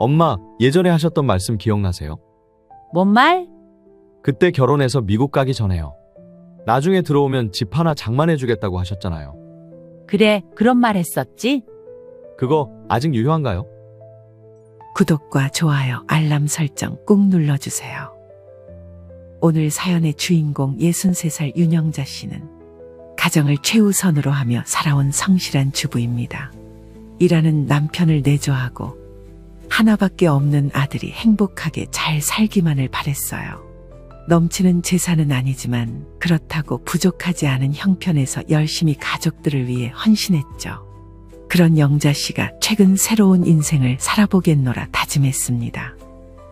엄마, 예전에 하셨던 말씀 기억나세요? 뭔 말? 그때 결혼해서 미국 가기 전에요. 나중에 들어오면 집 하나 장만해주겠다고 하셨잖아요. 그래, 그런 말 했었지? 그거 아직 유효한가요? 구독과 좋아요, 알람 설정 꾹 눌러주세요. 오늘 사연의 주인공 63살 윤영자 씨는 가정을 최우선으로 하며 살아온 성실한 주부입니다. 일하는 남편을 내조하고 하나밖에 없는 아들이 행복하게 잘 살기만을 바랬어요. 넘치는 재산은 아니지만 그렇다고 부족하지 않은 형편에서 열심히 가족들을 위해 헌신했죠. 그런 영자 씨가 최근 새로운 인생을 살아보겠노라 다짐했습니다.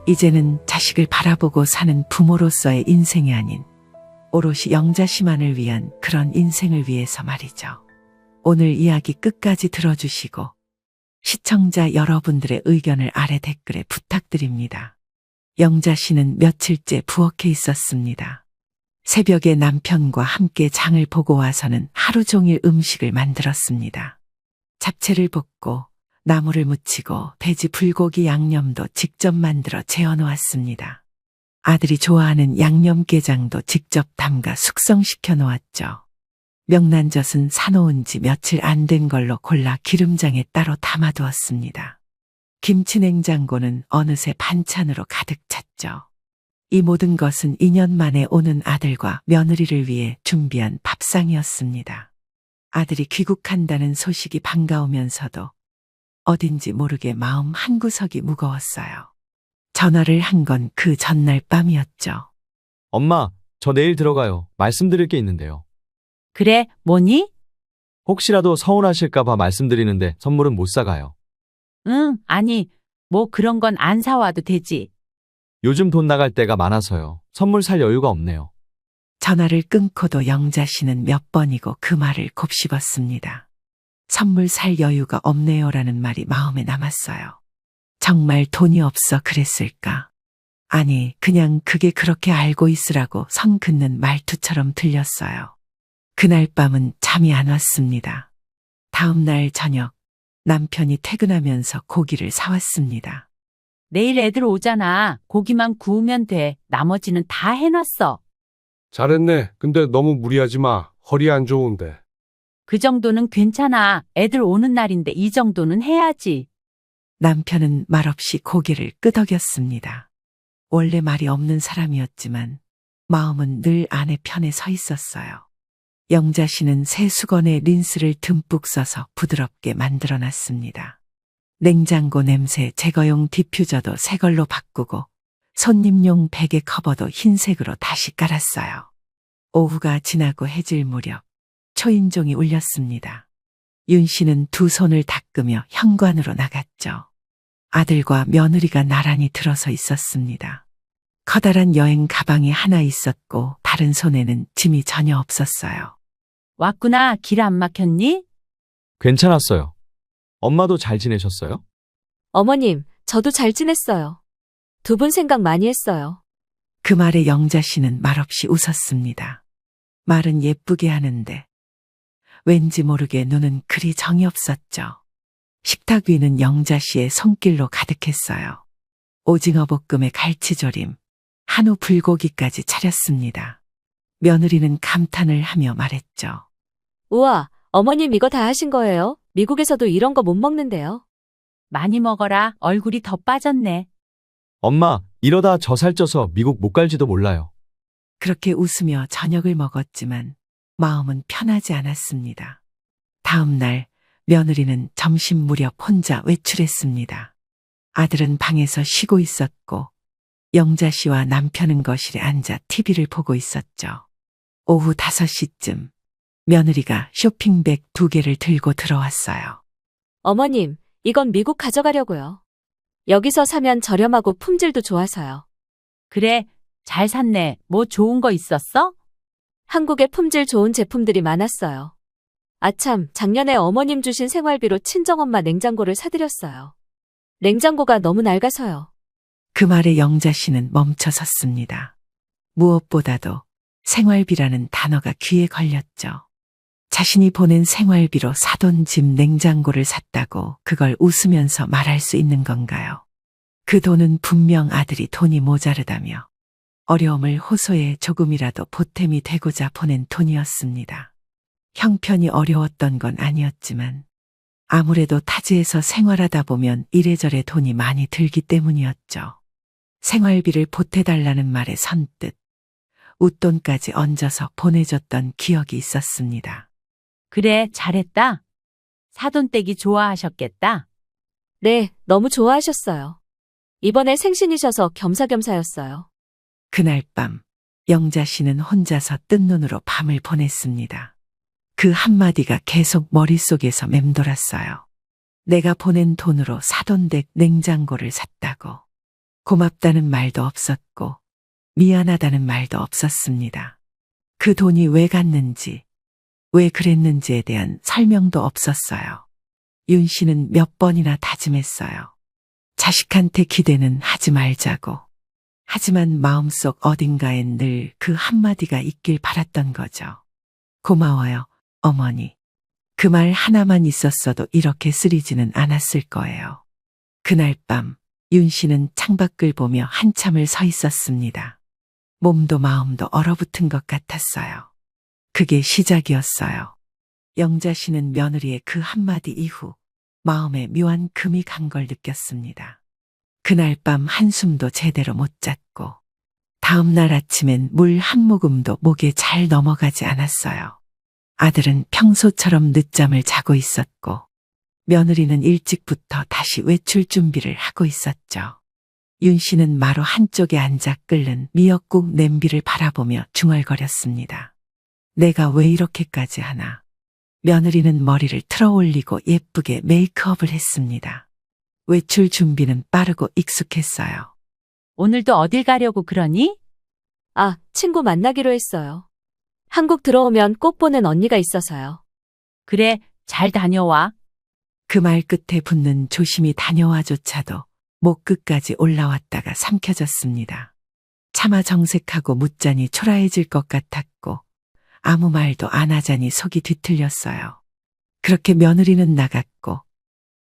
이제는 자식을 바라보고 사는 부모로서의 인생이 아닌 오롯이 영자 씨만을 위한 그런 인생을 위해서 말이죠. 오늘 이야기 끝까지 들어주시고 시청자 여러분들의 의견을 아래 댓글에 부탁드립니다. 영자 씨는 며칠째 부엌에 있었습니다. 새벽에 남편과 함께 장을 보고 와서는 하루 종일 음식을 만들었습니다. 잡채를 볶고 나물을 무치고 돼지 불고기 양념도 직접 만들어 재워놓았습니다. 아들이 좋아하는 양념게장도 직접 담가 숙성시켜 놓았죠. 명란젓은 사놓은 지 며칠 안 된 걸로 골라 기름장에 따로 담아두었습니다. 김치 냉장고는 어느새 반찬으로 가득 찼죠. 이 모든 것은 2년 만에 오는 아들과 며느리를 위해 준비한 밥상이었습니다. 아들이 귀국한다는 소식이 반가우면서도 어딘지 모르게 마음 한구석이 무거웠어요. 전화를 한 건 그 전날 밤이었죠. 엄마, 저 내일 들어가요. 말씀드릴 게 있는데요. 그래, 뭐니? 혹시라도 서운하실까봐 말씀드리는데 선물은 못 사가요. 응, 아니, 뭐 그런 건 안 사와도 되지. 요즘 돈 나갈 때가 많아서요. 선물 살 여유가 없네요. 전화를 끊고도 영자 씨는 몇 번이고 그 말을 곱씹었습니다. 선물 살 여유가 없네요라는 말이 마음에 남았어요. 정말 돈이 없어 그랬을까? 아니, 그냥 그게 그렇게 알고 있으라고 선 긋는 말투처럼 들렸어요. 그날 밤은 잠이 안 왔습니다. 다음 날 저녁 남편이 퇴근하면서 고기를 사왔습니다. 내일 애들 오잖아. 고기만 구우면 돼. 나머지는 다 해놨어. 잘했네. 근데 너무 무리하지 마. 허리 안 좋은데. 그 정도는 괜찮아. 애들 오는 날인데 이 정도는 해야지. 남편은 말없이 고개를 끄덕였습니다. 원래 말이 없는 사람이었지만 마음은 늘 아내 편에 서 있었어요. 영자 씨는 새 수건에 린스를 듬뿍 써서 부드럽게 만들어놨습니다. 냉장고 냄새 제거용 디퓨저도 새 걸로 바꾸고 손님용 베개 커버도 흰색으로 다시 깔았어요. 오후가 지나고 해질 무렵 초인종이 울렸습니다. 윤 씨는 두 손을 닦으며 현관으로 나갔죠. 아들과 며느리가 나란히 들어서 있었습니다. 커다란 여행 가방이 하나 있었고 다른 손에는 짐이 전혀 없었어요. 왔구나. 길 안 막혔니? 괜찮았어요. 엄마도 잘 지내셨어요? 어머님, 저도 잘 지냈어요. 두 분 생각 많이 했어요. 그 말에 영자 씨는 말없이 웃었습니다. 말은 예쁘게 하는데 왠지 모르게 눈은 그리 정이 없었죠. 식탁 위는 영자 씨의 손길로 가득했어요. 오징어 볶음에 갈치조림, 한우 불고기까지 차렸습니다. 며느리는 감탄을 하며 말했죠. 우와, 어머님 이거 다 하신 거예요? 미국에서도 이런 거 못 먹는데요. 많이 먹어라. 얼굴이 더 빠졌네. 엄마, 이러다 저 살쪄서 미국 못 갈지도 몰라요. 그렇게 웃으며 저녁을 먹었지만 마음은 편하지 않았습니다. 다음 날 며느리는 점심 무렵 혼자 외출했습니다. 아들은 방에서 쉬고 있었고 영자 씨와 남편은 거실에 앉아 TV를 보고 있었죠. 오후 5시쯤 며느리가 쇼핑백 2개를 들고 들어왔어요. 어머님, 이건 미국 가져가려고요. 여기서 사면 저렴하고 품질도 좋아서요. 그래, 잘 샀네. 뭐 좋은 거 있었어? 한국에 품질 좋은 제품들이 많았어요. 아참, 작년에 어머님 주신 생활비로 친정엄마 냉장고를 사드렸어요. 냉장고가 너무 낡아서요. 그 말에 영자 씨는 멈춰 섰습니다. 무엇보다도 생활비라는 단어가 귀에 걸렸죠. 자신이 보낸 생활비로 사돈 집 냉장고를 샀다고 그걸 웃으면서 말할 수 있는 건가요? 그 돈은 분명 아들이 돈이 모자르다며 어려움을 호소해 조금이라도 보탬이 되고자 보낸 돈이었습니다. 형편이 어려웠던 건 아니었지만 아무래도 타지에서 생활하다 보면 이래저래 돈이 많이 들기 때문이었죠. 생활비를 보태달라는 말에 선뜻 웃돈까지 얹어서 보내줬던 기억이 있었습니다. 그래, 잘했다. 사돈댁이 좋아하셨겠다. 네, 너무 좋아하셨어요. 이번에 생신이셔서 겸사겸사였어요. 그날 밤 영자 씨는 혼자서 뜬 눈으로 밤을 보냈습니다. 그 한마디가 계속 머릿속에서 맴돌았어요. 내가 보낸 돈으로 사돈댁 냉장고를 샀다고. 고맙다는 말도 없었고 미안하다는 말도 없었습니다. 그 돈이 왜 갔는지, 왜 그랬는지에 대한 설명도 없었어요. 윤 씨는 몇 번이나 다짐했어요. 자식한테 기대는 하지 말자고. 하지만 마음속 어딘가엔 늘 그 한마디가 있길 바랐던 거죠. 고마워요, 어머니. 그 말 하나만 있었어도 이렇게 쓰리지는 않았을 거예요. 그날 밤 윤 씨는 창밖을 보며 한참을 서 있었습니다. 몸도 마음도 얼어붙은 것 같았어요. 그게 시작이었어요. 영자 씨는 며느리의 그 한마디 이후 마음에 묘한 금이 간 걸 느꼈습니다. 그날 밤 한숨도 제대로 못 잤고 다음 날 아침엔 물 한 모금도 목에 잘 넘어가지 않았어요. 아들은 평소처럼 늦잠을 자고 있었고 며느리는 일찍부터 다시 외출 준비를 하고 있었죠. 윤 씨는 마루 한쪽에 앉아 끓는 미역국 냄비를 바라보며 중얼거렸습니다. 내가 왜 이렇게까지 하나? 며느리는 머리를 틀어 올리고 예쁘게 메이크업을 했습니다. 외출 준비는 빠르고 익숙했어요. 오늘도 어딜 가려고 그러니? 아, 친구 만나기로 했어요. 한국 들어오면 꼭 보는 언니가 있어서요. 그래, 잘 다녀와. 그 말 끝에 붙는 조심히 다녀와조차도 목 끝까지 올라왔다가 삼켜졌습니다. 차마 정색하고 묻자니 초라해질 것 같았고 아무 말도 안 하자니 속이 뒤틀렸어요. 그렇게 며느리는 나갔고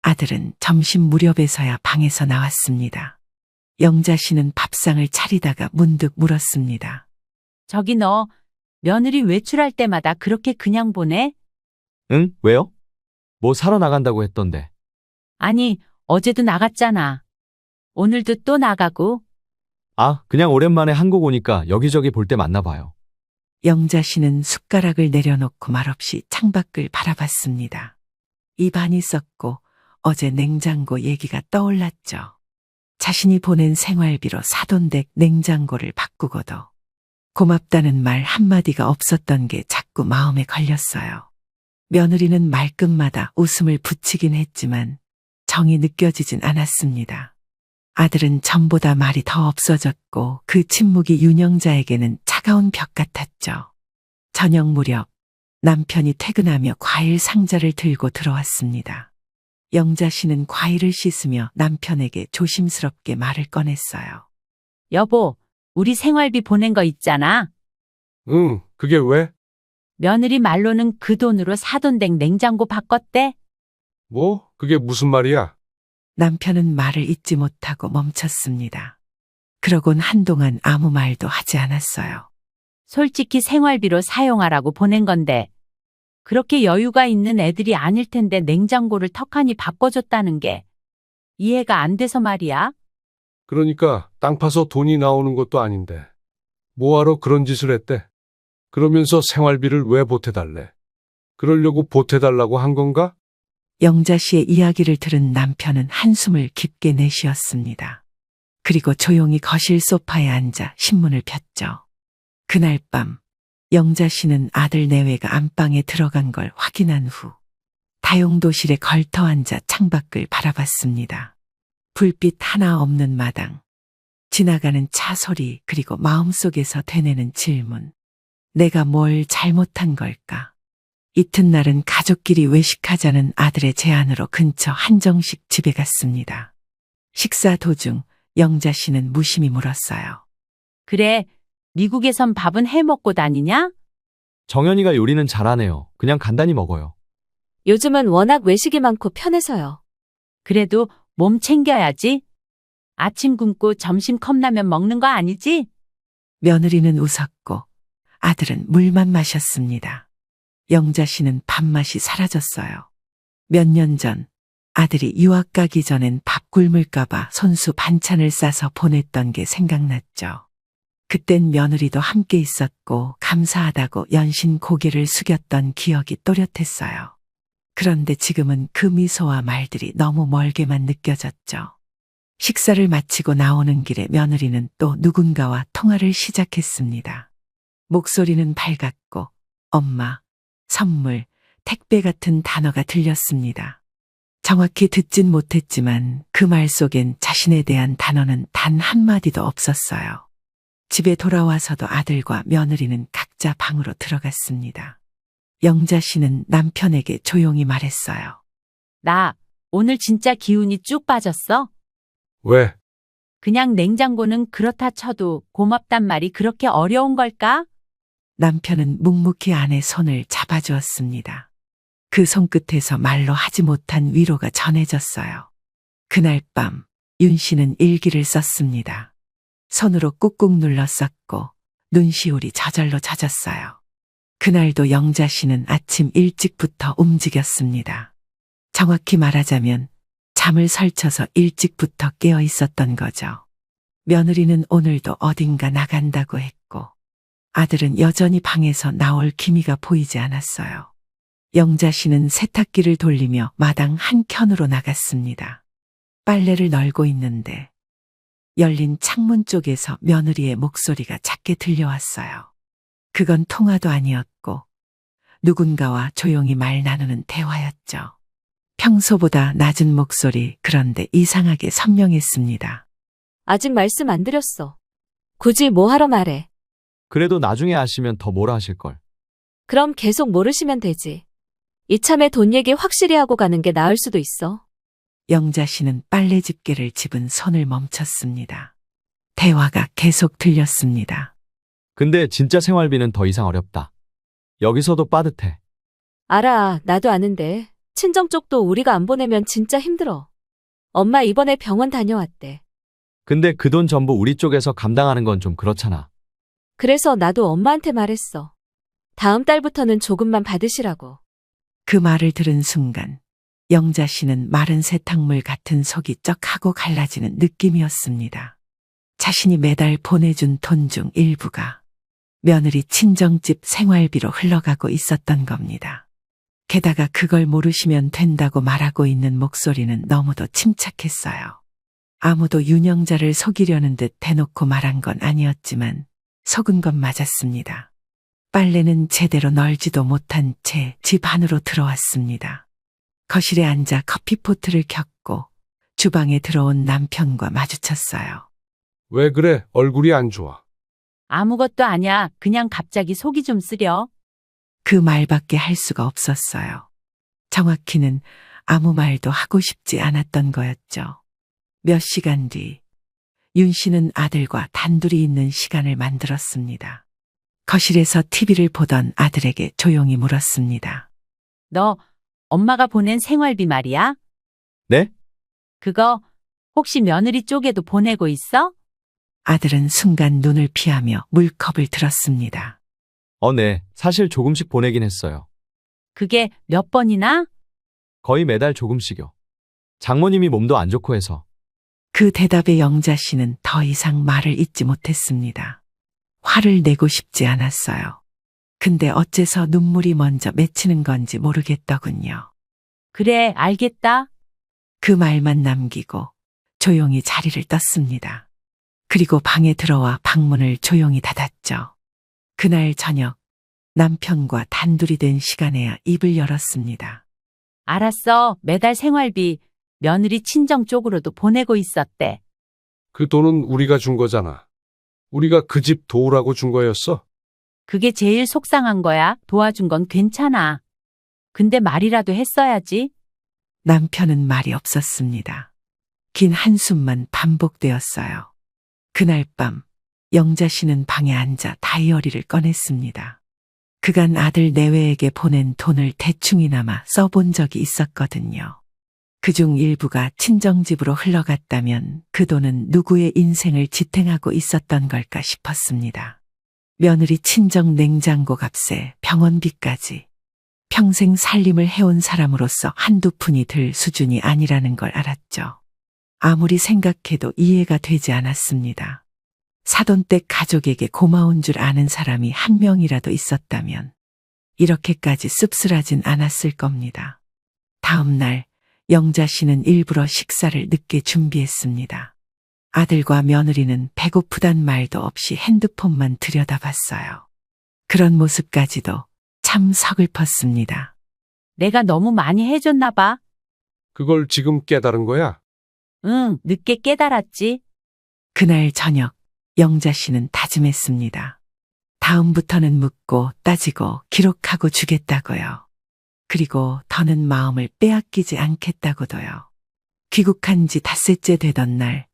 아들은 점심 무렵에서야 방에서 나왔습니다. 영자 씨는 밥상을 차리다가 문득 물었습니다. 저기 너 며느리 외출할 때마다 그렇게 그냥 보내? 응? 왜요? 뭐 사러 나간다고 했던데. 아니, 어제도 나갔잖아. 오늘도 또 나가고. 아, 그냥 오랜만에 한국 오니까 여기저기 볼 때 만나 봐요. 영자 씨는 숟가락을 내려놓고 말없이 창밖을 바라봤습니다. 입안이 썩고 어제 냉장고 얘기가 떠올랐죠. 자신이 보낸 생활비로 사돈댁 냉장고를 바꾸고도 고맙다는 말 한마디가 없었던 게 자꾸 마음에 걸렸어요. 며느리는 말끝마다 웃음을 붙이긴 했지만 정이 느껴지진 않았습니다. 아들은 전보다 말이 더 없어졌고 그 침묵이 윤영자에게는 차가운 벽 같았죠. 저녁 무렵 남편이 퇴근하며 과일 상자를 들고 들어왔습니다. 영자 씨는 과일을 씻으며 남편에게 조심스럽게 말을 꺼냈어요. 여보, 우리 생활비 보낸 거 있잖아. 응, 그게 왜? 며느리 말로는 그 돈으로 사돈댁 냉장고 바꿨대. 뭐? 그게 무슨 말이야? 남편은 말을 잇지 못하고 멈췄습니다. 그러곤 한동안 아무 말도 하지 않았어요. 솔직히 생활비로 사용하라고 보낸 건데 그렇게 여유가 있는 애들이 아닐 텐데 냉장고를 턱하니 바꿔줬다는 게 이해가 안 돼서 말이야. 그러니까 땅 파서 돈이 나오는 것도 아닌데 뭐하러 그런 짓을 했대? 그러면서 생활비를 왜 보태달래? 그러려고 보태달라고 한 건가? 영자 씨의 이야기를 들은 남편은 한숨을 깊게 내쉬었습니다. 그리고 조용히 거실 소파에 앉아 신문을 폈죠. 그날 밤 영자 씨는 아들 내외가 안방에 들어간 걸 확인한 후 다용도실에 걸터 앉아 창밖을 바라봤습니다. 불빛 하나 없는 마당, 지나가는 차 소리 그리고 마음속에서 되뇌는 질문. 내가 뭘 잘못한 걸까? 이튿날은 가족끼리 외식하자는 아들의 제안으로 근처 한정식 집에 갔습니다. 식사 도중 영자 씨는 무심히 물었어요. 그래, 미국에선 밥은 해 먹고 다니냐? 정연이가 요리는 잘하네요. 그냥 간단히 먹어요. 요즘은 워낙 외식이 많고 편해서요. 그래도 몸 챙겨야지. 아침 굶고 점심 컵라면 먹는 거 아니지? 며느리는 웃었고 아들은 물만 마셨습니다. 영자 씨는 밥맛이 사라졌어요. 몇 년 전 아들이 유학 가기 전엔 밥 굶을까봐 손수 반찬을 싸서 보냈던 게 생각났죠. 그땐 며느리도 함께 있었고 감사하다고 연신 고개를 숙였던 기억이 또렷했어요. 그런데 지금은 그 미소와 말들이 너무 멀게만 느껴졌죠. 식사를 마치고 나오는 길에 며느리는 또 누군가와 통화를 시작했습니다. 목소리는 밝았고 엄마, 선물, 택배 같은 단어가 들렸습니다. 정확히 듣진 못했지만 그 말 속엔 자신에 대한 단어는 단 한마디도 없었어요. 집에 돌아와서도 아들과 며느리는 각자 방으로 들어갔습니다. 영자 씨는 남편에게 조용히 말했어요. 나 오늘 진짜 기운이 쭉 빠졌어. 왜? 그냥 냉장고는 그렇다 쳐도 고맙단 말이 그렇게 어려운 걸까? 남편은 묵묵히 아내 손을 잡아주었습니다. 그 손끝에서 말로 하지 못한 위로가 전해졌어요. 그날 밤 윤 씨는 일기를 썼습니다. 손으로 꾹꾹 눌러 썼고 눈시울이 저절로 젖었어요. 그날도 영자 씨는 아침 일찍부터 움직였습니다. 정확히 말하자면 잠을 설쳐서 일찍부터 깨어 있었던 거죠. 며느리는 오늘도 어딘가 나간다고 했고 아들은 여전히 방에서 나올 기미가 보이지 않았어요. 영자 씨는 세탁기를 돌리며 마당 한켠으로 나갔습니다. 빨래를 널고 있는데 열린 창문 쪽에서 며느리의 목소리가 작게 들려왔어요. 그건 통화도 아니었고 누군가와 조용히 말 나누는 대화였죠. 평소보다 낮은 목소리, 그런데 이상하게 선명했습니다. 아직 말씀 안 드렸어. 굳이 뭐 하러 말해. 그래도 나중에 아시면 더 뭐라 하실걸. 그럼 계속 모르시면 되지. 이참에 돈 얘기 확실히 하고 가는 게 나을 수도 있어. 영자 씨는 빨래 집게를 집은 손을 멈췄습니다. 대화가 계속 들렸습니다. 근데 진짜 생활비는 더 이상 어렵다. 여기서도 빠듯해. 알아, 나도 아는데. 친정 쪽도 우리가 안 보내면 진짜 힘들어. 엄마 이번에 병원 다녀왔대. 근데 그 돈 전부 우리 쪽에서 감당하는 건 좀 그렇잖아. 그래서 나도 엄마한테 말했어. 다음 달부터는 조금만 받으시라고. 그 말을 들은 순간 영자 씨는 마른 세탁물 같은 속이 쩍하고 갈라지는 느낌이었습니다. 자신이 매달 보내준 돈 중 일부가 며느리 친정집 생활비로 흘러가고 있었던 겁니다. 게다가 그걸 모르시면 된다고 말하고 있는 목소리는 너무도 침착했어요. 아무도 윤영자를 속이려는 듯 대놓고 말한 건 아니었지만 속은 건 맞았습니다. 빨래는 제대로 널지도 못한 채 집 안으로 들어왔습니다. 거실에 앉아 커피포트를 켰고 주방에 들어온 남편과 마주쳤어요. 왜 그래? 얼굴이 안 좋아. 아무것도 아냐. 그냥 갑자기 속이 좀 쓰려. 그 말밖에 할 수가 없었어요. 정확히는 아무 말도 하고 싶지 않았던 거였죠. 몇 시간 뒤, 윤 씨는 아들과 단둘이 있는 시간을 만들었습니다. 거실에서 TV를 보던 아들에게 조용히 물었습니다. 너 엄마가 보낸 생활비 말이야? 네? 그거 혹시 며느리 쪽에도 보내고 있어? 아들은 순간 눈을 피하며 물컵을 들었습니다. 네. 사실 조금씩 보내긴 했어요. 그게 몇 번이나? 거의 매달 조금씩요. 장모님이 몸도 안 좋고 해서. 그 대답에 영자 씨는 더 이상 말을 잇지 못했습니다. 화를 내고 싶지 않았어요. 근데 어째서 눈물이 먼저 맺히는 건지 모르겠더군요. 그래, 알겠다. 그 말만 남기고 조용히 자리를 떴습니다. 그리고 방에 들어와 방문을 조용히 닫았죠. 그날 저녁 남편과 단둘이 된 시간에야 입을 열었습니다. 알았어. 매달 생활비 며느리 친정 쪽으로도 보내고 있었대. 그 돈은 우리가 준 거잖아. 우리가 그 집 도우라고 준 거였어? 그게 제일 속상한 거야. 도와준 건 괜찮아. 근데 말이라도 했어야지. 남편은 말이 없었습니다. 긴 한숨만 반복되었어요. 그날 밤 영자 씨는 방에 앉아 다이어리를 꺼냈습니다. 그간 아들 내외에게 보낸 돈을 대충이나마 써본 적이 있었거든요. 그중 일부가 친정집으로 흘러갔다면 그 돈은 누구의 인생을 지탱하고 있었던 걸까 싶었습니다. 며느리 친정 냉장고 값에 병원비까지 평생 살림을 해온 사람으로서 한두 푼이 들 수준이 아니라는 걸 알았죠. 아무리 생각해도 이해가 되지 않았습니다. 사돈댁 가족에게 고마운 줄 아는 사람이 한 명이라도 있었다면 이렇게까지 씁쓸하진 않았을 겁니다. 다음 날 영자 씨는 일부러 식사를 늦게 준비했습니다. 아들과 며느리는 배고프단 말도 없이 핸드폰만 들여다봤어요. 그런 모습까지도 참 서글펐습니다. 내가 너무 많이 해줬나 봐. 그걸 지금 깨달은 거야? 응, 늦게 깨달았지. 그날 저녁 영자 씨는 다짐했습니다. 다음부터는 묻고 따지고 기록하고 주겠다고요. 그리고 더는 마음을 빼앗기지 않겠다고도요. 귀국한 지 닷새째 되던 날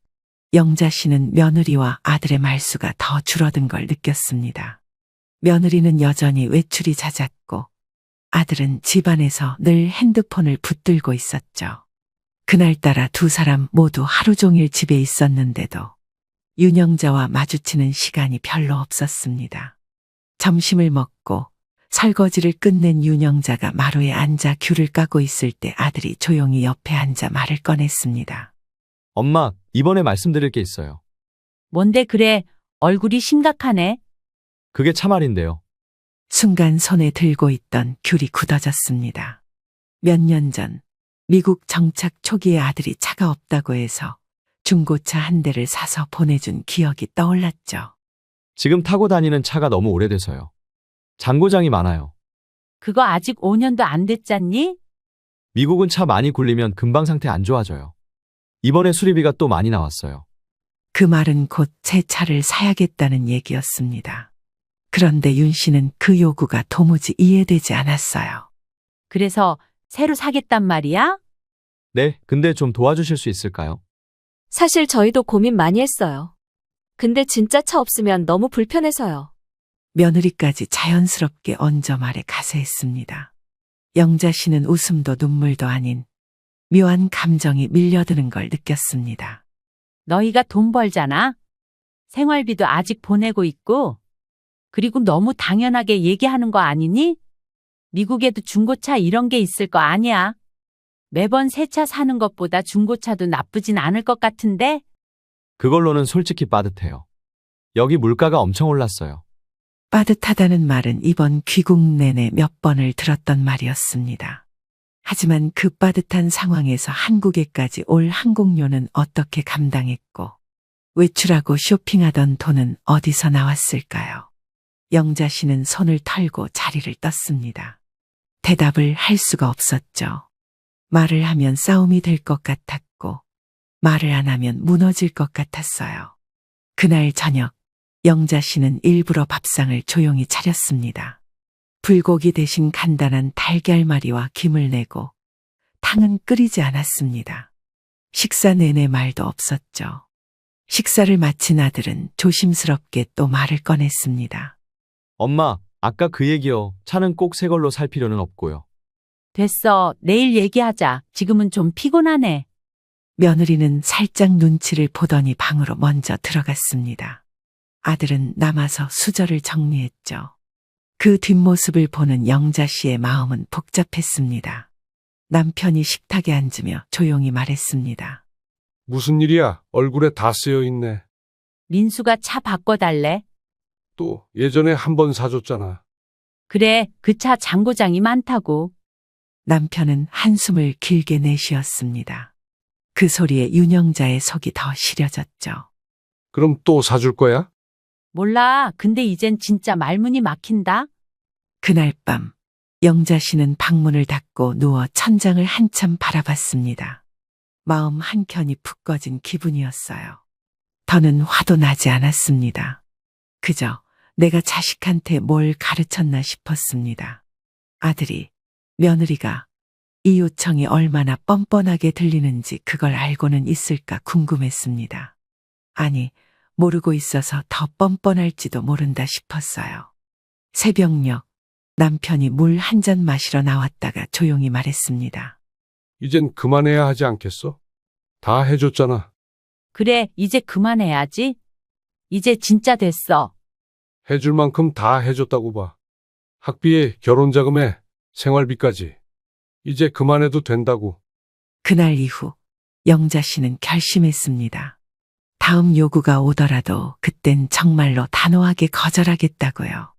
영자 씨는 며느리와 아들의 말수가 더 줄어든 걸 느꼈습니다. 며느리는 여전히 외출이 잦았고 아들은 집안에서 늘 핸드폰을 붙들고 있었죠. 그날따라 두 사람 모두 하루 종일 집에 있었는데도 윤영자와 마주치는 시간이 별로 없었습니다. 점심을 먹고 설거지를 끝낸 윤영자가 마루에 앉아 귤을 까고 있을 때 아들이 조용히 옆에 앉아 말을 꺼냈습니다. 엄마, 이번에 말씀드릴 게 있어요. 뭔데 그래, 얼굴이 심각하네. 그게 참말인데요. 순간 손에 들고 있던 귤이 굳어졌습니다. 몇 년 전 미국 정착 초기에 아들이 차가 없다고 해서 중고차 한 대를 사서 보내준 기억이 떠올랐죠. 지금 타고 다니는 차가 너무 오래돼서요. 잔고장이 많아요. 그거 아직 5년도 안 됐잖니? 미국은 차 많이 굴리면 금방 상태 안 좋아져요. 이번에 수리비가 또 많이 나왔어요. 그 말은 곧 새 차를 사야겠다는 얘기였습니다. 그런데 윤 씨는 그 요구가 도무지 이해되지 않았어요. 그래서 새로 사겠단 말이야? 네, 근데 좀 도와주실 수 있을까요? 사실 저희도 고민 많이 했어요. 근데 진짜 차 없으면 너무 불편해서요. 며느리까지 자연스럽게 얹어 말에 가세했습니다. 영자 씨는 웃음도 눈물도 아닌 묘한 감정이 밀려드는 걸 느꼈습니다. 너희가 돈 벌잖아. 생활비도 아직 보내고 있고. 그리고 너무 당연하게 얘기하는 거 아니니? 미국에도 중고차 이런 게 있을 거 아니야. 매번 새 차 사는 것보다 중고차도 나쁘진 않을 것 같은데? 그걸로는 솔직히 빠듯해요. 여기 물가가 엄청 올랐어요. 빠듯하다는 말은 이번 귀국 내내 몇 번을 들었던 말이었습니다. 하지만 그 빠듯한 상황에서 한국에까지 올 항공료는 어떻게 감당했고 외출하고 쇼핑하던 돈은 어디서 나왔을까요? 영자 씨는 손을 털고 자리를 떴습니다. 대답을 할 수가 없었죠. 말을 하면 싸움이 될 것 같았고 말을 안 하면 무너질 것 같았어요. 그날 저녁 영자 씨는 일부러 밥상을 조용히 차렸습니다. 불고기 대신 간단한 달걀말이와 김을 내고 탕은 끓이지 않았습니다. 식사 내내 말도 없었죠. 식사를 마친 아들은 조심스럽게 또 말을 꺼냈습니다. 엄마, 아까 그 얘기요. 차는 꼭 새 걸로 살 필요는 없고요. 됐어. 내일 얘기하자. 지금은 좀 피곤하네. 며느리는 살짝 눈치를 보더니 방으로 먼저 들어갔습니다. 아들은 남아서 수저를 정리했죠. 그 뒷모습을 보는 영자 씨의 마음은 복잡했습니다. 남편이 식탁에 앉으며 조용히 말했습니다. 무슨 일이야? 얼굴에 다 쓰여 있네. 민수가 차 바꿔달래. 또 예전에 한 번 사줬잖아. 그래, 그 차 잔고장이 많다고. 남편은 한숨을 길게 내쉬었습니다. 그 소리에 윤영자의 속이 더 시려졌죠. 그럼 또 사줄 거야? 몰라. 근데 이젠 진짜 말문이 막힌다. 그날 밤 영자 씨는 방문을 닫고 누워 천장을 한참 바라봤습니다. 마음 한켠이 푹 꺼진 기분이었어요. 더는 화도 나지 않았습니다. 그저 내가 자식한테 뭘 가르쳤나 싶었습니다. 아들이, 며느리가 이 요청이 얼마나 뻔뻔하게 들리는지 그걸 알고는 있을까 궁금했습니다. 아니, 모르고 있어서 더 뻔뻔할지도 모른다 싶었어요. 새벽녘 남편이 물 한 잔 마시러 나왔다가 조용히 말했습니다. 이젠 그만해야 하지 않겠어? 다 해줬잖아. 그래, 이제 그만해야지. 이제 진짜 됐어. 해줄 만큼 다 해줬다고 봐. 학비에 결혼자금에 생활비까지. 이제 그만해도 된다고. 그날 이후 영자 씨는 결심했습니다. 다음 요구가 오더라도 그땐 정말로 단호하게 거절하겠다고요.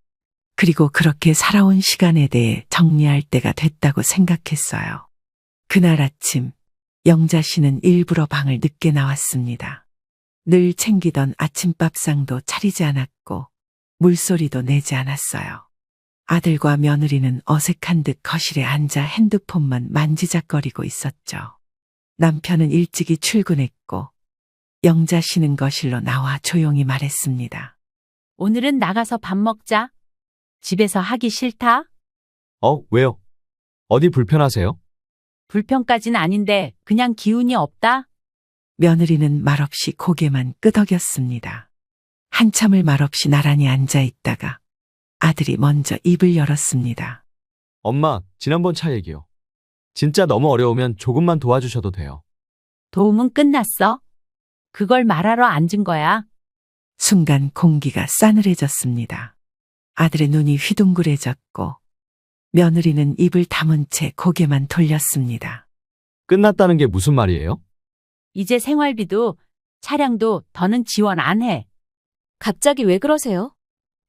그리고 그렇게 살아온 시간에 대해 정리할 때가 됐다고 생각했어요. 그날 아침 영자 씨는 일부러 방을 늦게 나왔습니다. 늘 챙기던 아침밥상도 차리지 않았고 물소리도 내지 않았어요. 아들과 며느리는 어색한 듯 거실에 앉아 핸드폰만 만지작거리고 있었죠. 남편은 일찍이 출근했고 영자 씨는 거실로 나와 조용히 말했습니다. 오늘은 나가서 밥 먹자. 집에서 하기 싫다? 왜요? 어디 불편하세요? 불편까진 아닌데 그냥 기운이 없다? 며느리는 말없이 고개만 끄덕였습니다. 한참을 말없이 나란히 앉아 있다가 아들이 먼저 입을 열었습니다. 엄마, 지난번 차 얘기요. 진짜 너무 어려우면 조금만 도와주셔도 돼요. 도움은 끝났어. 그걸 말하러 앉은 거야. 순간 공기가 싸늘해졌습니다. 아들의 눈이 휘둥그레졌고 며느리는 입을 다문 채 고개만 돌렸습니다. 끝났다는 게 무슨 말이에요? 이제 생활비도 차량도 더는 지원 안 해. 갑자기 왜 그러세요?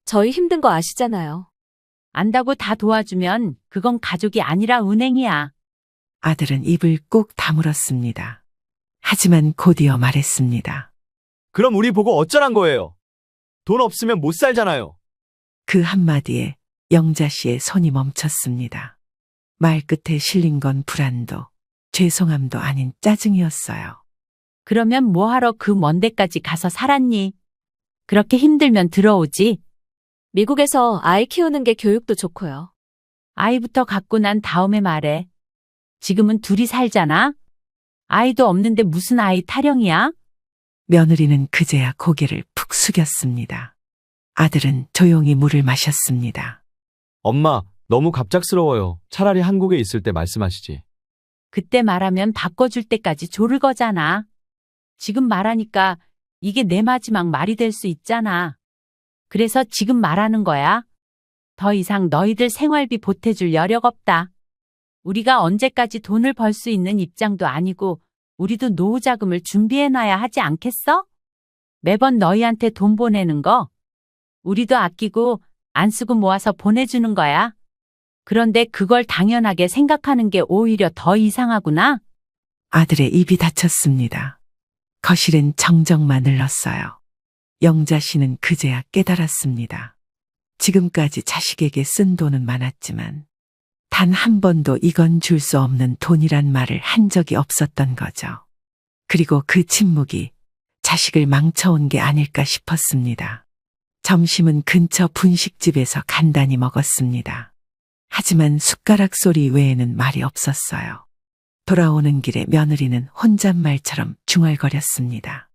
저희 힘든 거 아시잖아요. 안다고 다 도와주면 그건 가족이 아니라 은행이야. 아들은 입을 꾹 다물었습니다. 하지만 곧이어 말했습니다. 그럼 우리 보고 어쩌란 거예요? 돈 없으면 못 살잖아요. 그 한마디에 영자 씨의 손이 멈췄습니다. 말끝에 실린 건 불안도, 죄송함도 아닌 짜증이었어요. 그러면 뭐하러 그 먼 데까지 가서 살았니? 그렇게 힘들면 들어오지. 미국에서 아이 키우는 게 교육도 좋고요. 아이부터 갖고 난 다음에 말해. 지금은 둘이 살잖아? 아이도 없는데 무슨 아이 타령이야? 며느리는 그제야 고개를 푹 숙였습니다. 아들은 조용히 물을 마셨습니다. 엄마, 너무 갑작스러워요. 차라리 한국에 있을 때 말씀하시지. 그때 말하면 바꿔줄 때까지 조를 거잖아. 지금 말하니까 이게 내 마지막 말이 될 수 있잖아. 그래서 지금 말하는 거야. 더 이상 너희들 생활비 보태줄 여력 없다. 우리가 언제까지 돈을 벌 수 있는 입장도 아니고 우리도 노후 자금을 준비해놔야 하지 않겠어? 매번 너희한테 돈 보내는 거 우리도 아끼고 안 쓰고 모아서 보내주는 거야. 그런데 그걸 당연하게 생각하는 게 오히려 더 이상하구나. 아들의 입이 닫혔습니다. 거실엔 정적만 흘렀어요. 영자 씨는 그제야 깨달았습니다. 지금까지 자식에게 쓴 돈은 많았지만 단 한 번도 이건 줄 수 없는 돈이란 말을 한 적이 없었던 거죠. 그리고 그 침묵이 자식을 망쳐온 게 아닐까 싶었습니다. 점심은 근처 분식집에서 간단히 먹었습니다. 하지만 숟가락 소리 외에는 말이 없었어요. 돌아오는 길에 며느리는 혼잣말처럼 중얼거렸습니다.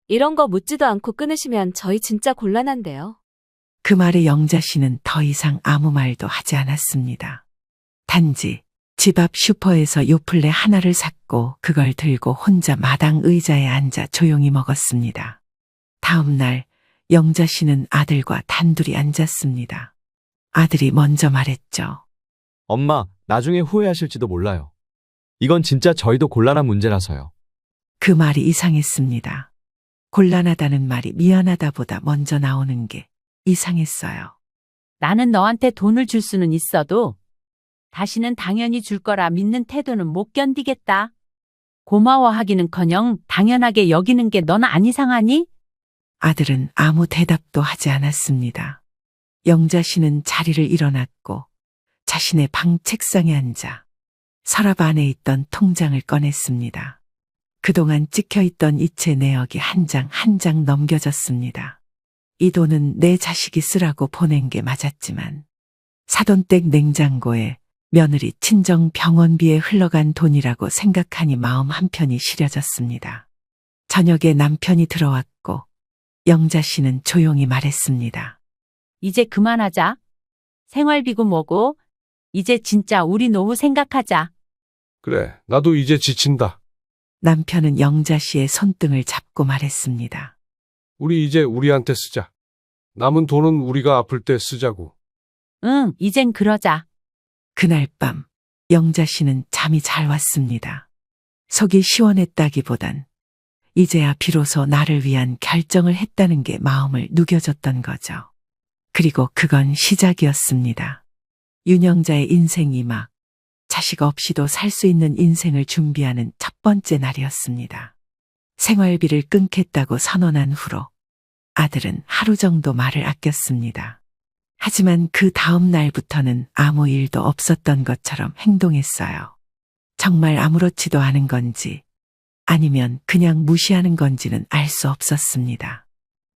이런 거 묻지도 않고 끊으시면 저희 진짜 곤란한데요. 그 말에 영자 씨는 더 이상 아무 말도 하지 않았습니다. 단지 집 앞 슈퍼에서 요플레 하나를 샀고 그걸 들고 혼자 마당 의자에 앉아 조용히 먹었습니다. 다음 날 영자 씨는 아들과 단둘이 앉았습니다. 아들이 먼저 말했죠. 엄마, 나중에 후회하실지도 몰라요. 이건 진짜 저희도 곤란한 문제라서요. 그 말이 이상했습니다. 곤란하다는 말이 미안하다보다 먼저 나오는 게 이상했어요. 나는 너한테 돈을 줄 수는 있어도 다시는 당연히 줄 거라 믿는 태도는 못 견디겠다. 고마워하기는커녕 당연하게 여기는 게 넌 안 이상하니? 아들은 아무 대답도 하지 않았습니다. 영자 씨는 자리를 일어났고 자신의 방 책상에 앉아 서랍 안에 있던 통장을 꺼냈습니다. 그동안 찍혀있던 이체 내역이 한 장 한 장 넘겨졌습니다. 이 돈은 내 자식이 쓰라고 보낸 게 맞았지만 사돈댁 냉장고에 며느리 친정 병원비에 흘러간 돈이라고 생각하니 마음 한편이 시려졌습니다. 저녁에 남편이 들어왔고 영자 씨는 조용히 말했습니다. 이제 그만하자. 생활비고 뭐고 이제 진짜 우리 노후 생각하자. 그래, 나도 이제 지친다. 남편은 영자 씨의 손등을 잡고 말했습니다. 우리 이제 우리한테 쓰자. 남은 돈은 우리가 아플 때 쓰자고. 응, 이젠 그러자. 그날 밤 영자 씨는 잠이 잘 왔습니다. 속이 시원했다기보단 이제야 비로소 나를 위한 결정을 했다는 게 마음을 누겨줬던 거죠. 그리고 그건 시작이었습니다. 윤영자의 인생이 막 자식 없이도 살 수 있는 인생을 준비하는 첫 번째 날이었습니다. 생활비를 끊겠다고 선언한 후로 아들은 하루 정도 말을 아꼈습니다. 하지만 그 다음 날부터는 아무 일도 없었던 것처럼 행동했어요. 정말 아무렇지도 않은 건지 아니면 그냥 무시하는 건지는 알 수 없었습니다.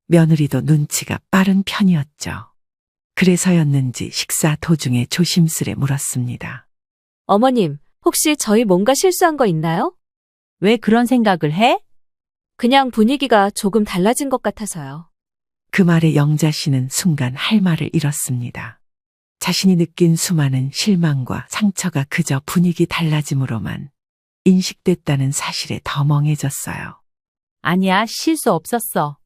며느리도 눈치가 빠른 편이었죠. 그래서였는지 식사 도중에 조심스레 물었습니다. 어머님, 혹시 저희 뭔가 실수한 거 있나요? 왜 그런 생각을 해? 그냥 분위기가 조금 달라진 것 같아서요. 그 말에 영자 씨는 순간 할 말을 잃었습니다. 자신이 느낀 수많은 실망과 상처가 그저 분위기 달라짐으로만 인식됐다는 사실에 더 멍해졌어요. 아니야, 실수 없었어.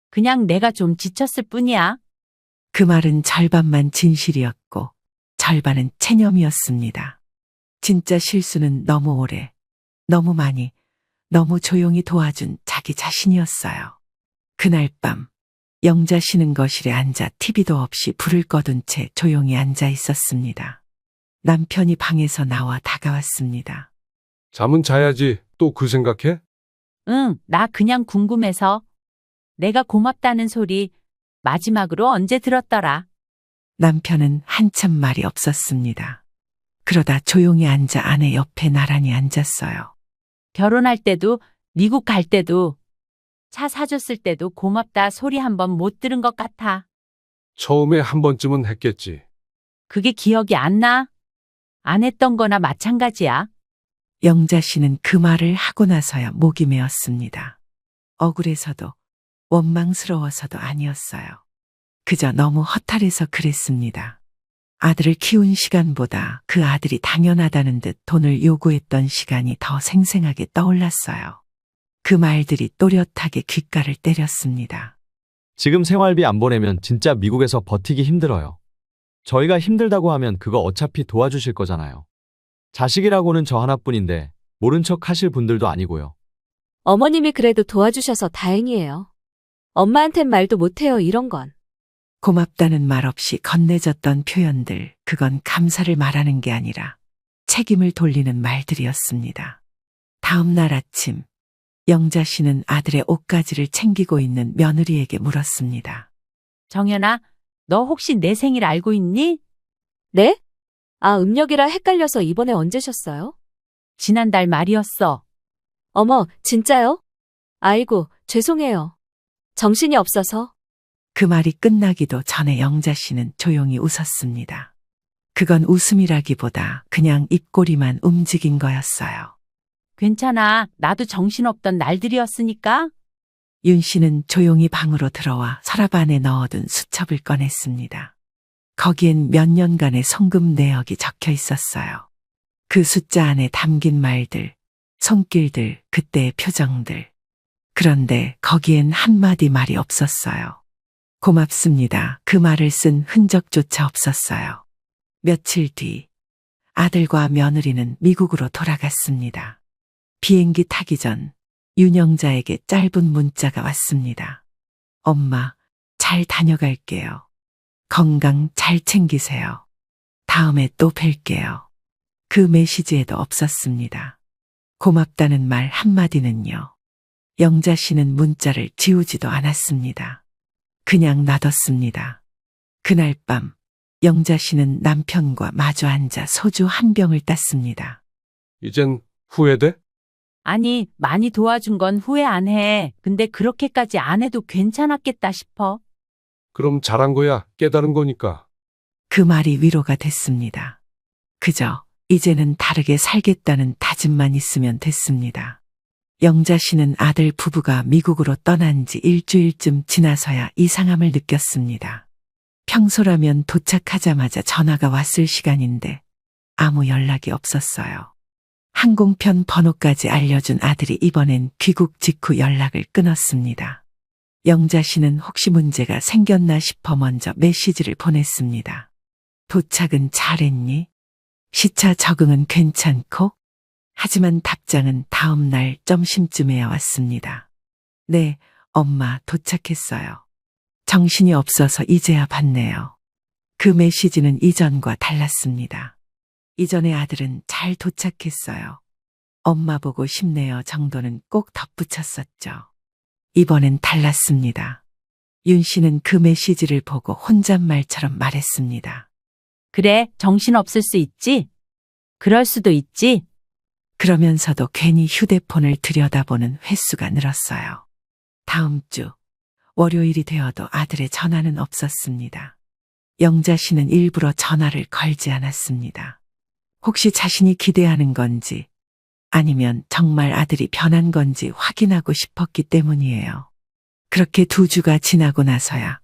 그냥 내가 좀 지쳤을 뿐이야. 그 말은 절반만 진실이었고 절반은 체념이었습니다. 진짜 실수는 너무 오래, 너무 많이, 너무 조용히 도와준 자기 자신이었어요. 그날 밤 영자 씨는 거실에 앉아 TV도 없이 불을 꺼둔 채 조용히 앉아 있었습니다. 남편이 방에서 나와 다가왔습니다. 잠은 자야지. 또 그 생각해? 응, 나 그냥 궁금해서. 내가 고맙다는 소리 마지막으로 언제 들었더라? 남편은 한참 말이 없었습니다. 그러다 조용히 앉아 아내 옆에 나란히 앉았어요. 결혼할 때도, 미국 갈 때도, 차 사줬을 때도 고맙다 소리 한 번 못 들은 것 같아. 처음에 한 번쯤은 했겠지. 그게 기억이 안 나? 안 했던 거나 마찬가지야. 영자 씨는 그 말을 하고 나서야 목이 메었습니다. 억울해서도 원망스러워서도 아니었어요. 그저 너무 허탈해서 그랬습니다. 아들을 키운 시간보다 그 아들이 당연하다는 듯 돈을 요구했던 시간이 더 생생하게 떠올랐어요. 그 말들이 또렷하게 귓가를 때렸습니다. 지금 생활비 안 보내면 진짜 미국에서 버티기 힘들어요. 저희가 힘들다고 하면 그거 어차피 도와주실 거잖아요. 자식이라고는 저 하나뿐인데 모른 척 하실 분들도 아니고요. 어머님이 그래도 도와주셔서 다행이에요. 엄마한텐 말도 못해요, 이런 건. 고맙다는 말 없이 건네졌던 표현들, 그건 감사를 말하는 게 아니라 책임을 돌리는 말들이었습니다. 다음 날 아침, 영자 씨는 아들의 옷가지를 챙기고 있는 며느리에게 물었습니다. 정연아, 너 혹시 내 생일 알고 있니? 네? 아, 음력이라 헷갈려서 이번에 언제 쉬었어요? 지난달 말이었어. 어머, 진짜요? 아이고, 죄송해요. 정신이 없어서. 그 말이 끝나기도 전에 영자 씨는 조용히 웃었습니다. 그건 웃음이라기보다 그냥 입꼬리만 움직인 거였어요. 괜찮아. 나도 정신없던 날들이었으니까. 윤 씨는 조용히 방으로 들어와 서랍 안에 넣어둔 수첩을 꺼냈습니다. 거기엔 몇 년간의 송금 내역이 적혀 있었어요. 그 숫자 안에 담긴 말들, 손길들, 그때의 표정들. 그런데 거기엔 한마디 말이 없었어요. 고맙습니다. 그 말을 쓴 흔적조차 없었어요. 며칠 뒤 아들과 며느리는 미국으로 돌아갔습니다. 비행기 타기 전 윤영자에게 짧은 문자가 왔습니다. 엄마, 잘 다녀갈게요. 건강 잘 챙기세요. 다음에 또 뵐게요. 그 메시지에도 없었습니다. 고맙다는 말 한마디는요. 영자 씨는 문자를 지우지도 않았습니다. 그냥 놔뒀습니다. 그날 밤 영자 씨는 남편과 마주 앉아 소주 한 병을 땄습니다. 이젠 후회돼? 아니, 많이 도와준 건 후회 안 해. 근데 그렇게까지 안 해도 괜찮았겠다 싶어. 그럼 잘한 거야. 깨달은 거니까. 그 말이 위로가 됐습니다. 그저 이제는 다르게 살겠다는 다짐만 있으면 됐습니다. 영자 씨는 아들 부부가 미국으로 떠난 지 일주일쯤 지나서야 이상함을 느꼈습니다. 평소라면 도착하자마자 전화가 왔을 시간인데 아무 연락이 없었어요. 항공편 번호까지 알려준 아들이 이번엔 귀국 직후 연락을 끊었습니다. 영자 씨는 혹시 문제가 생겼나 싶어 먼저 메시지를 보냈습니다. 도착은 잘했니? 시차 적응은 괜찮고? 하지만 답장은 다음 날 점심쯤에야 왔습니다. 네, 엄마 도착했어요. 정신이 없어서 이제야 봤네요. 그 메시지는 이전과 달랐습니다. 이전의 아들은 잘 도착했어요. 엄마 보고 싶네요 정도는 꼭 덧붙였었죠. 이번엔 달랐습니다. 윤 씨는 그 메시지를 보고 혼잣말처럼 말했습니다. 그래, 정신없을 수 있지? 그럴 수도 있지? 그러면서도 괜히 휴대폰을 들여다보는 횟수가 늘었어요. 다음 주 월요일이 되어도 아들의 전화는 없었습니다. 영자 씨는 일부러 전화를 걸지 않았습니다. 혹시 자신이 기대하는 건지 아니면 정말 아들이 변한 건지 확인하고 싶었기 때문이에요. 그렇게 2주가 지나고 나서야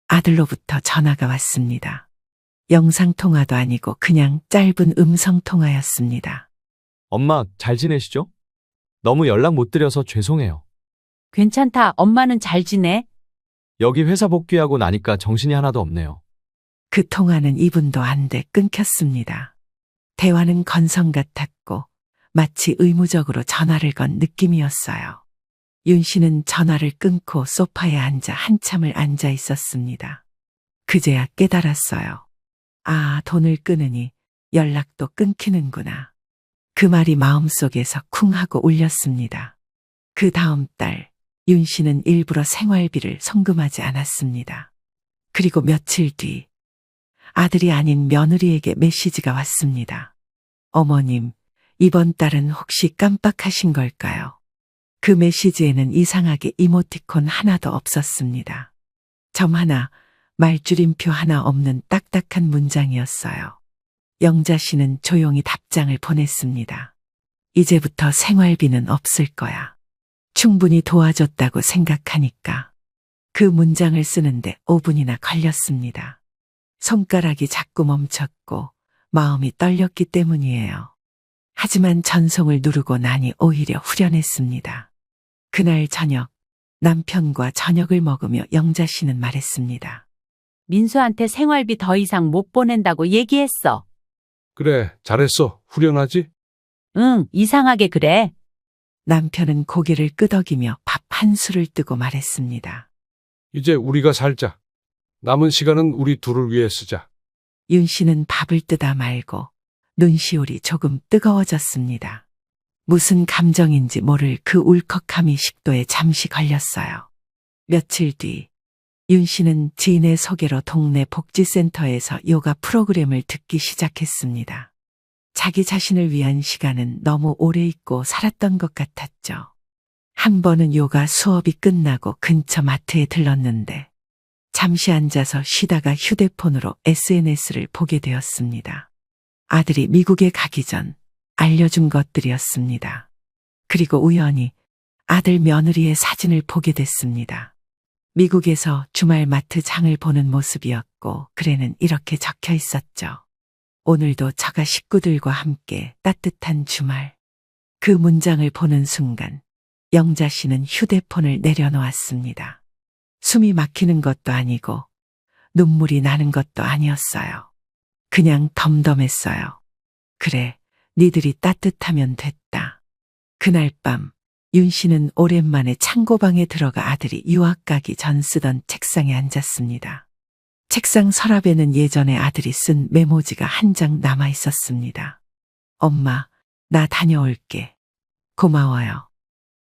아들로부터 전화가 왔습니다. 영상통화도 아니고 그냥 짧은 음성통화였습니다. 엄마, 잘 지내시죠? 너무 연락 못 드려서 죄송해요. 괜찮다. 엄마는 잘 지내? 여기 회사 복귀하고 나니까 정신이 하나도 없네요. 그 통화는 2분도 안 돼 끊겼습니다. 대화는 건성 같았고 마치 의무적으로 전화를 건 느낌이었어요. 윤 씨는 전화를 끊고 소파에 앉아 한참을 앉아 있었습니다. 그제야 깨달았어요. 아, 돈을 끊으니 연락도 끊기는구나. 그 말이 마음속에서 쿵 하고 울렸습니다. 그 다음 달 윤 씨는 일부러 생활비를 송금하지 않았습니다. 그리고 며칠 뒤 아들이 아닌 며느리에게 메시지가 왔습니다. 어머님, 이번 달은 혹시 깜빡하신 걸까요? 그 메시지에는 이상하게 이모티콘 하나도 없었습니다. 점 하나, 말줄임표 하나 없는 딱딱한 문장이었어요. 영자 씨는 조용히 답장을 보냈습니다. 이제부터 생활비는 없을 거야. 충분히 도와줬다고 생각하니까. 그 문장을 쓰는데 5분이나 걸렸습니다. 손가락이 자꾸 멈췄고 마음이 떨렸기 때문이에요. 하지만 전송을 누르고 나니 오히려 후련했습니다. 그날 저녁 남편과 저녁을 먹으며 영자 씨는 말했습니다. 민수한테 생활비 더 이상 못 보낸다고 얘기했어. 그래, 잘했어. 후련하지? 응, 이상하게 그래. 남편은 고개를 끄덕이며 밥 한 술을 뜨고 말했습니다. 이제 우리가 살자. 남은 시간은 우리 둘을 위해 쓰자. 윤 씨는 밥을 뜨다 말고 눈시울이 조금 뜨거워졌습니다. 무슨 감정인지 모를 그 울컥함이 식도에 잠시 걸렸어요. 며칠 뒤 윤 씨는 지인의 소개로 동네 복지센터에서 요가 프로그램을 듣기 시작했습니다. 자기 자신을 위한 시간은 너무 오래 있고 살았던 것 같았죠. 한 번은 요가 수업이 끝나고 근처 마트에 들렀는데 잠시 앉아서 쉬다가 휴대폰으로 SNS를 보게 되었습니다. 아들이 미국에 가기 전 알려준 것들이었습니다. 그리고 우연히 아들 며느리의 사진을 보게 됐습니다. 미국에서 주말 마트 장을 보는 모습이었고 글에는 이렇게 적혀 있었죠. 오늘도 저가 식구들과 함께 따뜻한 주말. 그 문장을 보는 순간 영자 씨는 휴대폰을 내려놓았습니다. 숨이 막히는 것도 아니고 눈물이 나는 것도 아니었어요. 그냥 덤덤했어요. 그래, 니들이 따뜻하면 됐다. 그날 밤 윤 씨는 오랜만에 창고방에 들어가 아들이 유학 가기 전 쓰던 책상에 앉았습니다. 책상 서랍에는 예전에 아들이 쓴 메모지가 한 장 남아 있었습니다. 엄마, 나 다녀올게. 고마워요.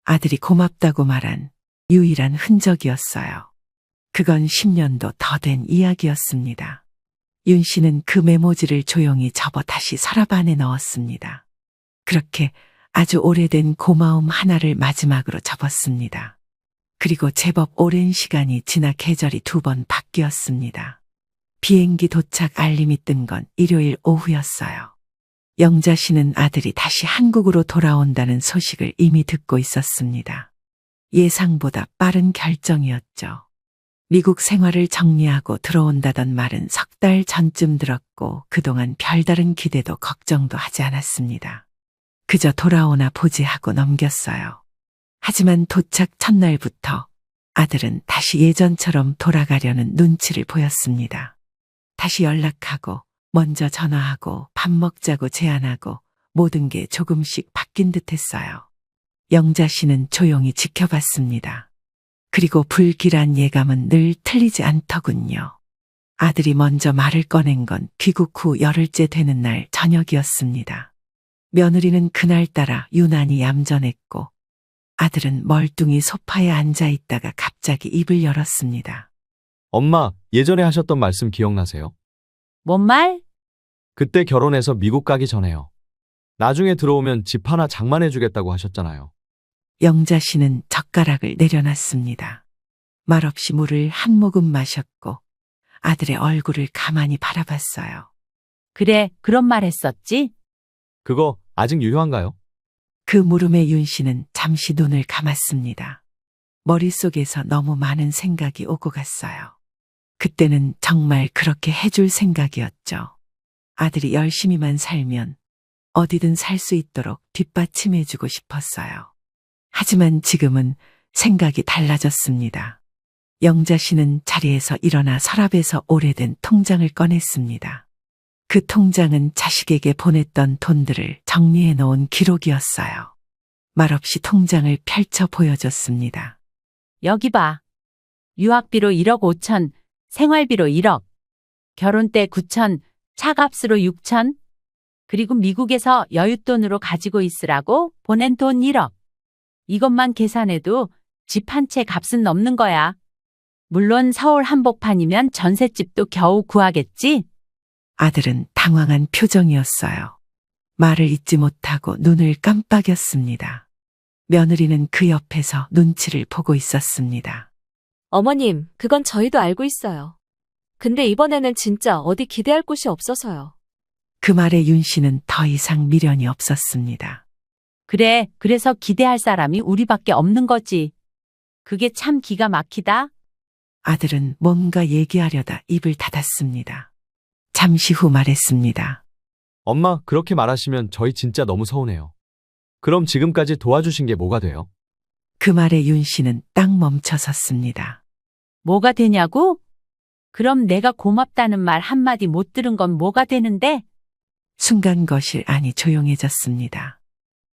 아들이 고맙다고 말한 유일한 흔적이었어요. 그건 10년도 더 된 이야기였습니다. 윤 씨는 그 메모지를 조용히 접어 다시 서랍 안에 넣었습니다. 그렇게 아주 오래된 고마움 하나를 마지막으로 접었습니다. 그리고 제법 오랜 시간이 지나 계절이 2번 바뀌었습니다. 비행기 도착 알림이 뜬 건 일요일 오후였어요. 영자 씨는 아들이 다시 한국으로 돌아온다는 소식을 이미 듣고 있었습니다. 예상보다 빠른 결정이었죠. 미국 생활을 정리하고 들어온다던 말은 3달 전쯤 들었고 그동안 별다른 기대도 걱정도 하지 않았습니다. 그저 돌아오나 보지 하고 넘겼어요. 하지만 도착 첫날부터 아들은 다시 예전처럼 돌아가려는 눈치를 보였습니다. 다시 연락하고 먼저 전화하고 밥 먹자고 제안하고 모든 게 조금씩 바뀐 듯 했어요. 영자 씨는 조용히 지켜봤습니다. 그리고 불길한 예감은 늘 틀리지 않더군요. 아들이 먼저 말을 꺼낸 건 귀국 후 열흘째 되는 날 저녁이었습니다. 며느리는 그날따라 유난히 얌전했고 아들은 멀뚱히 소파에 앉아 있다가 갑자기 입을 열었습니다. 엄마, 예전에 하셨던 말씀 기억나세요? 뭔 말? 그때 결혼해서 미국 가기 전에요. 나중에 들어오면 집 하나 장만해주겠다고 하셨잖아요. 영자 씨는 젓가락을 내려놨습니다. 말없이 물을 한 모금 마셨고 아들의 얼굴을 가만히 바라봤어요. 그래, 그런 말 했었지? 그거 아직 유효한가요? 그 물음에 윤 씨는 잠시 눈을 감았습니다. 머릿속에서 너무 많은 생각이 오고 갔어요. 그때는 정말 그렇게 해줄 생각이었죠. 아들이 열심히만 살면 어디든 살 수 있도록 뒷받침해주고 싶었어요. 하지만 지금은 생각이 달라졌습니다. 영자 씨는 자리에서 일어나 서랍에서 오래된 통장을 꺼냈습니다. 그 통장은 자식에게 보냈던 돈들을 정리해 놓은 기록이었어요. 말없이 통장을 펼쳐 보여줬습니다. 여기 봐. 유학비로 1억 5천, 생활비로 1억, 결혼 때 9천, 차값으로 6천, 그리고 미국에서 여윳돈으로 가지고 있으라고 보낸 돈 1억. 이것만 계산해도 집 한 채 값은 넘는 거야. 물론 서울 한복판이면 전셋집도 겨우 구하겠지? 아들은 당황한 표정이었어요. 말을 잇지 못하고 눈을 깜빡였습니다. 며느리는 그 옆에서 눈치를 보고 있었습니다. 어머님, 그건 저희도 알고 있어요. 근데 이번에는 진짜 어디 기대할 곳이 없어서요. 그 말에 윤 씨는 더 이상 미련이 없었습니다. 그래, 그래서 기대할 사람이 우리밖에 없는 거지. 그게 참 기가 막히다. 아들은 뭔가 얘기하려다 입을 닫았습니다. 잠시 후 말했습니다. 엄마, 그렇게 말하시면 저희 진짜 너무 서운해요. 그럼 지금까지 도와주신 게 뭐가 돼요? 그 말에 윤 씨는 딱 멈춰 섰습니다. 뭐가 되냐고? 그럼 내가 고맙다는 말 한마디 못 들은 건 뭐가 되는데? 순간 거실 안이 조용해졌습니다.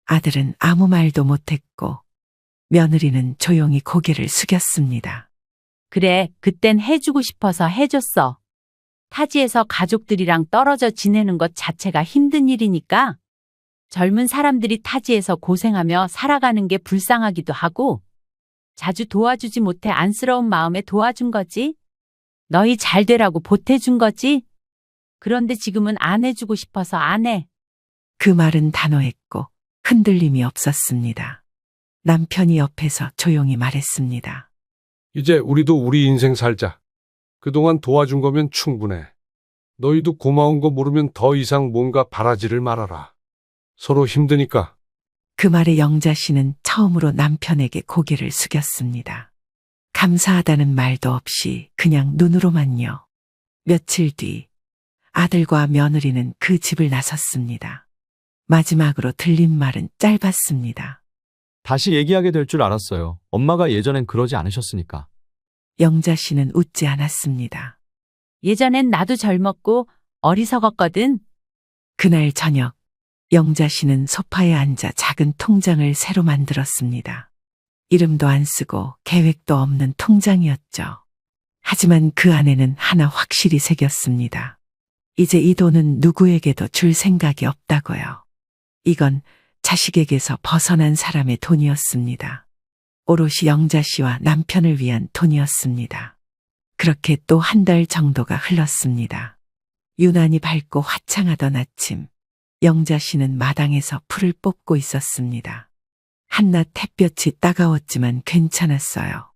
아들은 아무 말도 못했고 며느리는 조용히 고개를 숙였습니다. 그래, 그땐 해주고 싶어서 해줬어. 타지에서 가족들이랑 떨어져 지내는 것 자체가 힘든 일이니까 젊은 사람들이 타지에서 고생하며 살아가는 게 불쌍하기도 하고 자주 도와주지 못해 안쓰러운 마음에 도와준 거지. 너희 잘 되라고 보태준 거지. 그런데 지금은 안 해주고 싶어서 안 해. 그 말은 단호했고 흔들림이 없었습니다. 남편이 옆에서 조용히 말했습니다. 이제 우리도 우리 인생 살자. 그동안 도와준 거면 충분해. 너희도 고마운 거 모르면 더 이상 뭔가 바라지를 말아라. 서로 힘드니까. 그 말에 영자 씨는 처음으로 남편에게 고개를 숙였습니다. 감사하다는 말도 없이 그냥 눈으로만요. 며칠 뒤 아들과 며느리는 그 집을 나섰습니다. 마지막으로 들린 말은 짧았습니다. 다시 얘기하게 될 줄 알았어요. 엄마가 예전엔 그러지 않으셨으니까. 영자 씨는 웃지 않았습니다. 예전엔 나도 젊었고 어리석었거든. 그날 저녁 영자 씨는 소파에 앉아 작은 통장을 새로 만들었습니다. 이름도 안 쓰고 계획도 없는 통장이었죠. 하지만 그 안에는 하나 확실히 새겼습니다. 이제 이 돈은 누구에게도 줄 생각이 없다고요. 이건 자식에게서 벗어난 사람의 돈이었습니다. 오롯이 영자 씨와 남편을 위한 돈이었습니다. 그렇게 또 한 달 정도가 흘렀습니다. 유난히 밝고 화창하던 아침, 영자 씨는 마당에서 풀을 뽑고 있었습니다. 한낮 햇볕이 따가웠지만 괜찮았어요.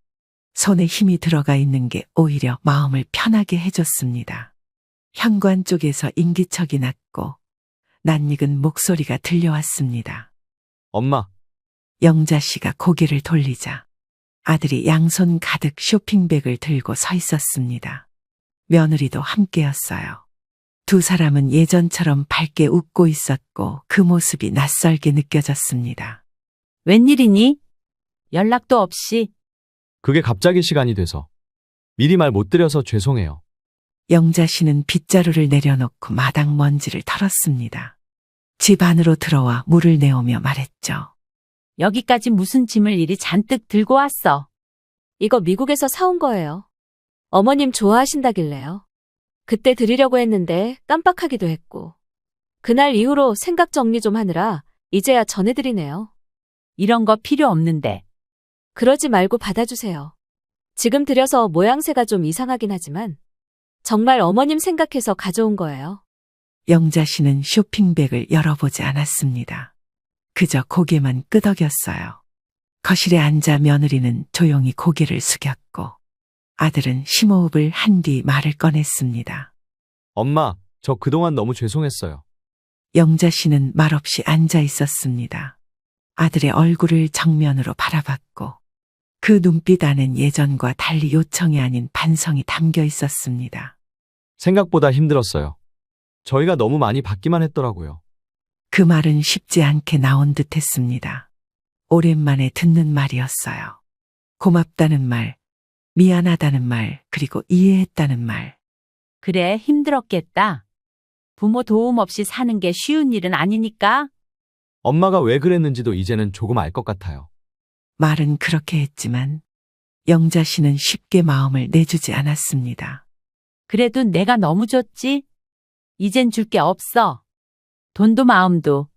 손에 힘이 들어가 있는 게 오히려 마음을 편하게 해줬습니다. 현관 쪽에서 인기척이 났고 낯익은 목소리가 들려왔습니다. 엄마, 영자 씨가 고개를 돌리자 아들이 양손 가득 쇼핑백을 들고 서 있었습니다. 며느리도 함께였어요. 두 사람은 예전처럼 밝게 웃고 있었고 그 모습이 낯설게 느껴졌습니다. 웬일이니? 연락도 없이. 그게 갑자기 시간이 돼서. 미리 말 못 드려서 죄송해요. 영자 씨는 빗자루를 내려놓고 마당 먼지를 털었습니다. 집 안으로 들어와 물을 내오며 말했죠. 여기까지 무슨 짐을 이리 잔뜩 들고 왔어. 이거 미국에서 사온 거예요. 어머님 좋아하신다길래요. 그때 드리려고 했는데 깜빡하기도 했고. 그날 이후로 생각 정리 좀 하느라 이제야 전해드리네요. 이런 거 필요 없는데. 그러지 말고 받아주세요. 지금 드려서 모양새가 좀 이상하긴 하지만 정말 어머님 생각해서 가져온 거예요. 영자 씨는 쇼핑백을 열어보지 않았습니다. 그저 고개만 끄덕였어요. 거실에 앉아 며느리는 조용히 고개를 숙였고 아들은 심호흡을 한 뒤 말을 꺼냈습니다. 엄마, 저 그동안 너무 죄송했어요. 영자 씨는 말없이 앉아 있었습니다. 아들의 얼굴을 정면으로 바라봤고 그 눈빛 안엔 예전과 달리 요청이 아닌 반성이 담겨 있었습니다. 생각보다 힘들었어요. 저희가 너무 많이 받기만 했더라고요. 그 말은 쉽지 않게 나온 듯 했습니다. 오랜만에 듣는 말이었어요. 고맙다는 말, 미안하다는 말, 그리고 이해했다는 말. 그래, 힘들었겠다. 부모 도움 없이 사는 게 쉬운 일은 아니니까. 엄마가 왜 그랬는지도 이제는 조금 알 것 같아요. 말은 그렇게 했지만 영자 씨는 쉽게 마음을 내주지 않았습니다. 그래도 내가 너무 줬지? 이젠 줄 게 없어. 돈도 마음도.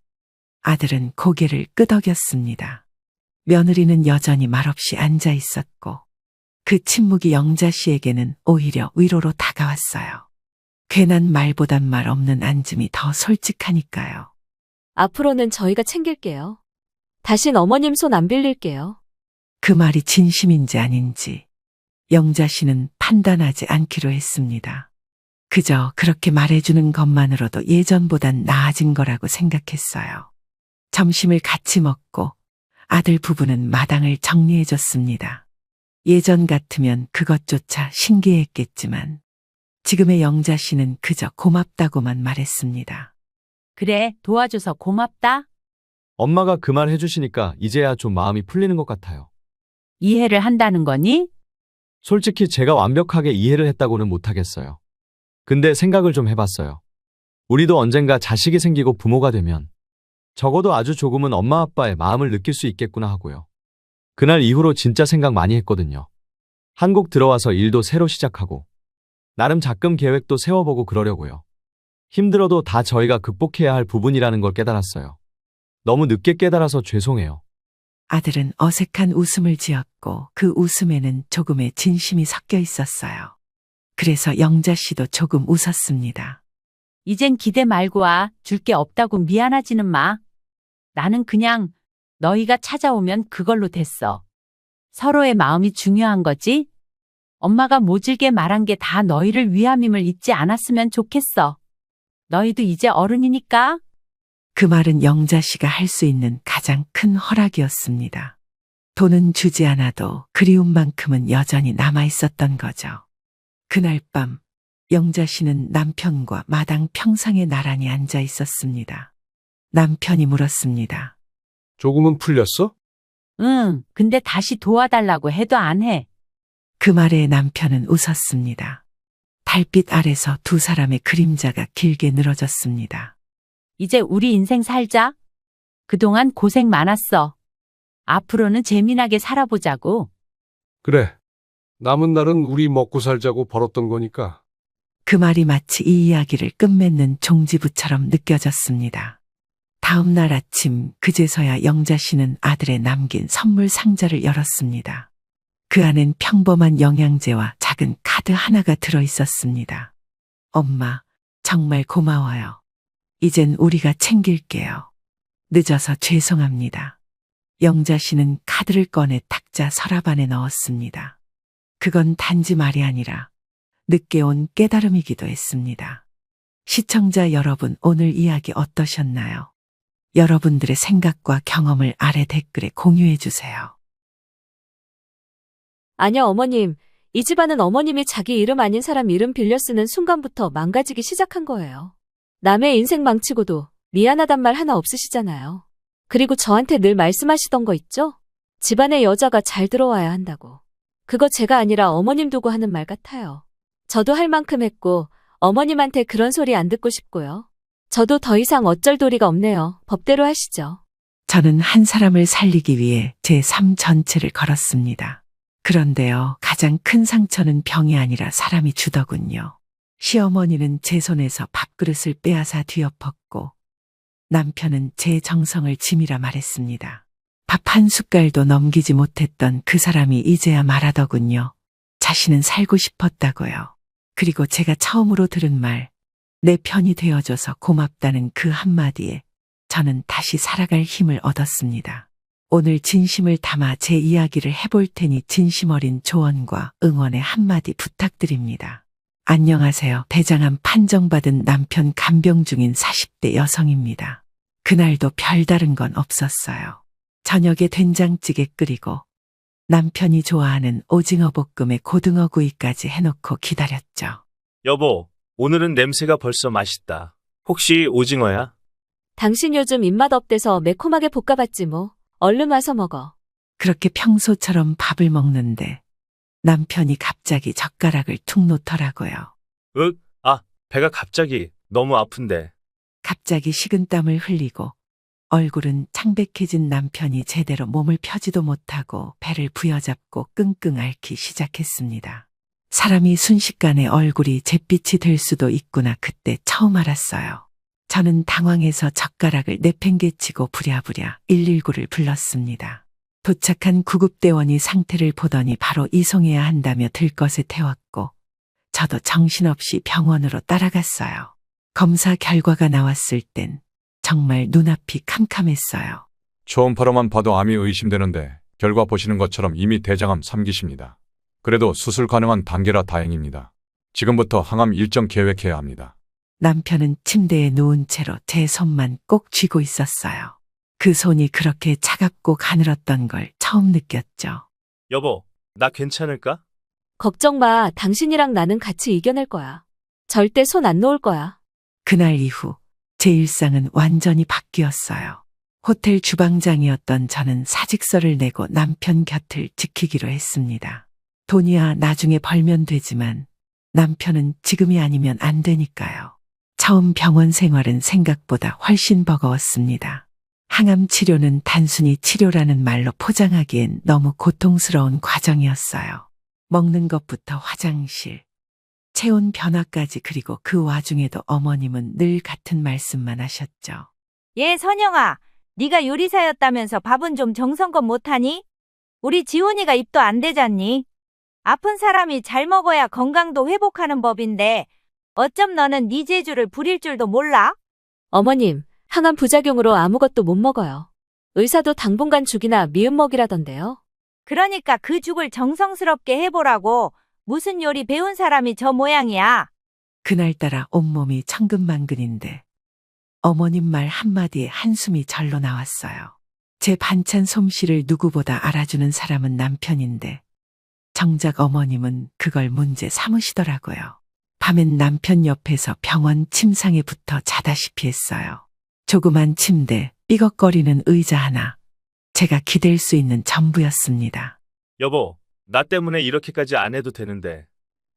아들은 고개를 끄덕였습니다. 며느리는 여전히 말없이 앉아 있었고 그 침묵이 영자 씨에게는 오히려 위로로 다가왔어요. 괜한 말보단 말 없는 앉음이 더 솔직하니까요. 앞으로는 저희가 챙길게요. 다신 어머님 손 안 빌릴게요. 그 말이 진심인지 아닌지 영자 씨는 판단하지 않기로 했습니다. 그저 그렇게 말해주는 것만으로도 예전보단 나아진 거라고 생각했어요. 점심을 같이 먹고 아들 부부는 마당을 정리해줬습니다. 예전 같으면 그것조차 신기했겠지만 지금의 영자 씨는 그저 고맙다고만 말했습니다. 그래, 도와줘서 고맙다. 엄마가 그 말 해주시니까 이제야 좀 마음이 풀리는 것 같아요. 이해를 한다는 거니? 솔직히 제가 완벽하게 이해를 했다고는 못하겠어요. 근데 생각을 좀 해봤어요. 우리도 언젠가 자식이 생기고 부모가 되면 적어도 아주 조금은 엄마 아빠의 마음을 느낄 수 있겠구나 하고요. 그날 이후로 진짜 생각 많이 했거든요. 한국 들어와서 일도 새로 시작하고 나름 작금 계획도 세워보고 그러려고요. 힘들어도 다 저희가 극복해야 할 부분이라는 걸 깨달았어요. 너무 늦게 깨달아서 죄송해요. 아들은 어색한 웃음을 지었고 그 웃음에는 조금의 진심이 섞여 있었어요. 그래서 영자 씨도 조금 웃었습니다. 이젠 기대 말고 와. 줄 게 없다고 미안하지는 마. 나는 그냥 너희가 찾아오면 그걸로 됐어. 서로의 마음이 중요한 거지? 엄마가 모질게 말한 게 다 너희를 위함임을 잊지 않았으면 좋겠어. 너희도 이제 어른이니까. 그 말은 영자 씨가 할 수 있는 가장 큰 허락이었습니다. 돈은 주지 않아도 그리움만큼은 여전히 남아 있었던 거죠. 그날 밤 영자 씨는 남편과 마당 평상에 나란히 앉아 있었습니다. 남편이 물었습니다. 조금은 풀렸어? 응, 근데 다시 도와달라고 해도 안 해. 그 말에 남편은 웃었습니다. 달빛 아래서 두 사람의 그림자가 길게 늘어졌습니다. 이제 우리 인생 살자. 그동안 고생 많았어. 앞으로는 재미나게 살아보자고. 그래. 남은 날은 우리 먹고 살자고 벌었던 거니까. 그 말이 마치 이 이야기를 끝맺는 종지부처럼 느껴졌습니다. 다음 날 아침 그제서야 영자 씨는 아들의 남긴 선물 상자를 열었습니다. 그 안엔 평범한 영양제와 작은 카드 하나가 들어 있었습니다. 엄마, 정말 고마워요. 이젠 우리가 챙길게요. 늦어서 죄송합니다. 영자 씨는 카드를 꺼내 탁자 서랍 안에 넣었습니다. 그건 단지 말이 아니라 늦게 온 깨달음이기도 했습니다. 시청자 여러분, 오늘 이야기 어떠셨나요? 여러분들의 생각과 경험을 아래 댓글에 공유해 주세요. 아니요, 어머님. 이 집안은 어머님이 자기 이름 아닌 사람 이름 빌려 쓰는 순간부터 망가지기 시작한 거예요. 남의 인생 망치고도 미안하단 말 하나 없으시잖아요. 그리고 저한테 늘 말씀하시던 거 있죠? 집안에 여자가 잘 들어와야 한다고. 그거 제가 아니라 어머님 두고 하는 말 같아요. 저도 할 만큼 했고 어머님한테 그런 소리 안 듣고 싶고요. 저도 더 이상 어쩔 도리가 없네요. 법대로 하시죠. 저는 한 사람을 살리기 위해 제 삶 전체를 걸었습니다. 그런데요, 가장 큰 상처는 병이 아니라 사람이 주더군요. 시어머니는 제 손에서 밥그릇을 빼앗아 뒤엎었고 남편은 제 정성을 짐이라 말했습니다. 밥 한 숟갈도 넘기지 못했던 그 사람이 이제야 말하더군요. 자신은 살고 싶었다고요. 그리고 제가 처음으로 들은 말, 내 편이 되어줘서 고맙다는 그 한마디에 저는 다시 살아갈 힘을 얻었습니다. 오늘 진심을 담아 제 이야기를 해볼 테니 진심 어린 조언과 응원의 한마디 부탁드립니다. 안녕하세요. 대장암 판정받은 남편 간병 중인 40대 여성입니다. 그날도 별다른 건 없었어요. 저녁에 된장찌개 끓이고 남편이 좋아하는 오징어 볶음에 고등어 구이까지 해놓고 기다렸죠. 여보, 오늘은 냄새가 벌써 맛있다. 혹시 오징어야? 당신 요즘 입맛 업돼서 매콤하게 볶아봤지 뭐. 얼른 와서 먹어. 그렇게 평소처럼 밥을 먹는데 남편이 갑자기 젓가락을 툭 놓더라고요. 배가 갑자기 너무 아픈데. 갑자기 식은땀을 흘리고 얼굴은 창백해진 남편이 제대로 몸을 펴지도 못하고 배를 부여잡고 끙끙 앓기 시작했습니다. 사람이 순식간에 얼굴이 잿빛이 될 수도 있구나 그때 처음 알았어요. 저는 당황해서 젓가락을 내팽개치고 부랴부랴 119를 불렀습니다. 도착한 구급대원이 상태를 보더니 바로 이송해야 한다며 들것에 태웠고 저도 정신없이 병원으로 따라갔어요. 검사 결과가 나왔을 땐 정말 눈앞이 캄캄했어요. 초음파로만 봐도 암이 의심되는데 결과 보시는 것처럼 이미 대장암 3기십니다. 그래도 수술 가능한 단계라 다행입니다. 지금부터 항암 일정 계획해야 합니다. 남편은 침대에 누운 채로 제 손만 꼭 쥐고 있었어요. 그 손이 그렇게 차갑고 가늘었던 걸 처음 느꼈죠. 여보, 나 괜찮을까? 걱정 마. 당신이랑 나는 같이 이겨낼 거야. 절대 손 안 놓을 거야. 그날 이후 제 일상은 완전히 바뀌었어요. 호텔 주방장이었던 저는 사직서를 내고 남편 곁을 지키기로 했습니다. 돈이야 나중에 벌면 되지만 남편은 지금이 아니면 안 되니까요. 처음 병원 생활은 생각보다 훨씬 버거웠습니다. 항암 치료는 단순히 치료라는 말로 포장하기엔 너무 고통스러운 과정이었어요. 먹는 것부터 화장실, 체온 변화까지 그리고 그 와중에도 어머님은 늘 같은 말씀만 하셨죠. 얘 선영아, 네가 요리사였다면서 밥은 좀 정성껏 못하니? 우리 지훈이가 입도 안 대잖니? 아픈 사람이 잘 먹어야 건강도 회복하는 법인데 어쩜 너는 네 재주를 부릴 줄도 몰라? 어머님, 항암 부작용으로 아무것도 못 먹어요. 의사도 당분간 죽이나 미음 먹이라던데요. 그러니까 그 죽을 정성스럽게 해보라고. 무슨 요리 배운 사람이 저 모양이야. 그날따라 온몸이 천근만근인데 어머님 말 한마디에 한숨이 절로 나왔어요. 제 반찬 솜씨를 누구보다 알아주는 사람은 남편인데 정작 어머님은 그걸 문제 삼으시더라고요. 밤엔 남편 옆에서 병원 침상에 붙어 자다시피 했어요. 조그만 침대, 삐걱거리는 의자 하나, 제가 기댈 수 있는 전부였습니다. 여보, 나 때문에 이렇게까지 안 해도 되는데.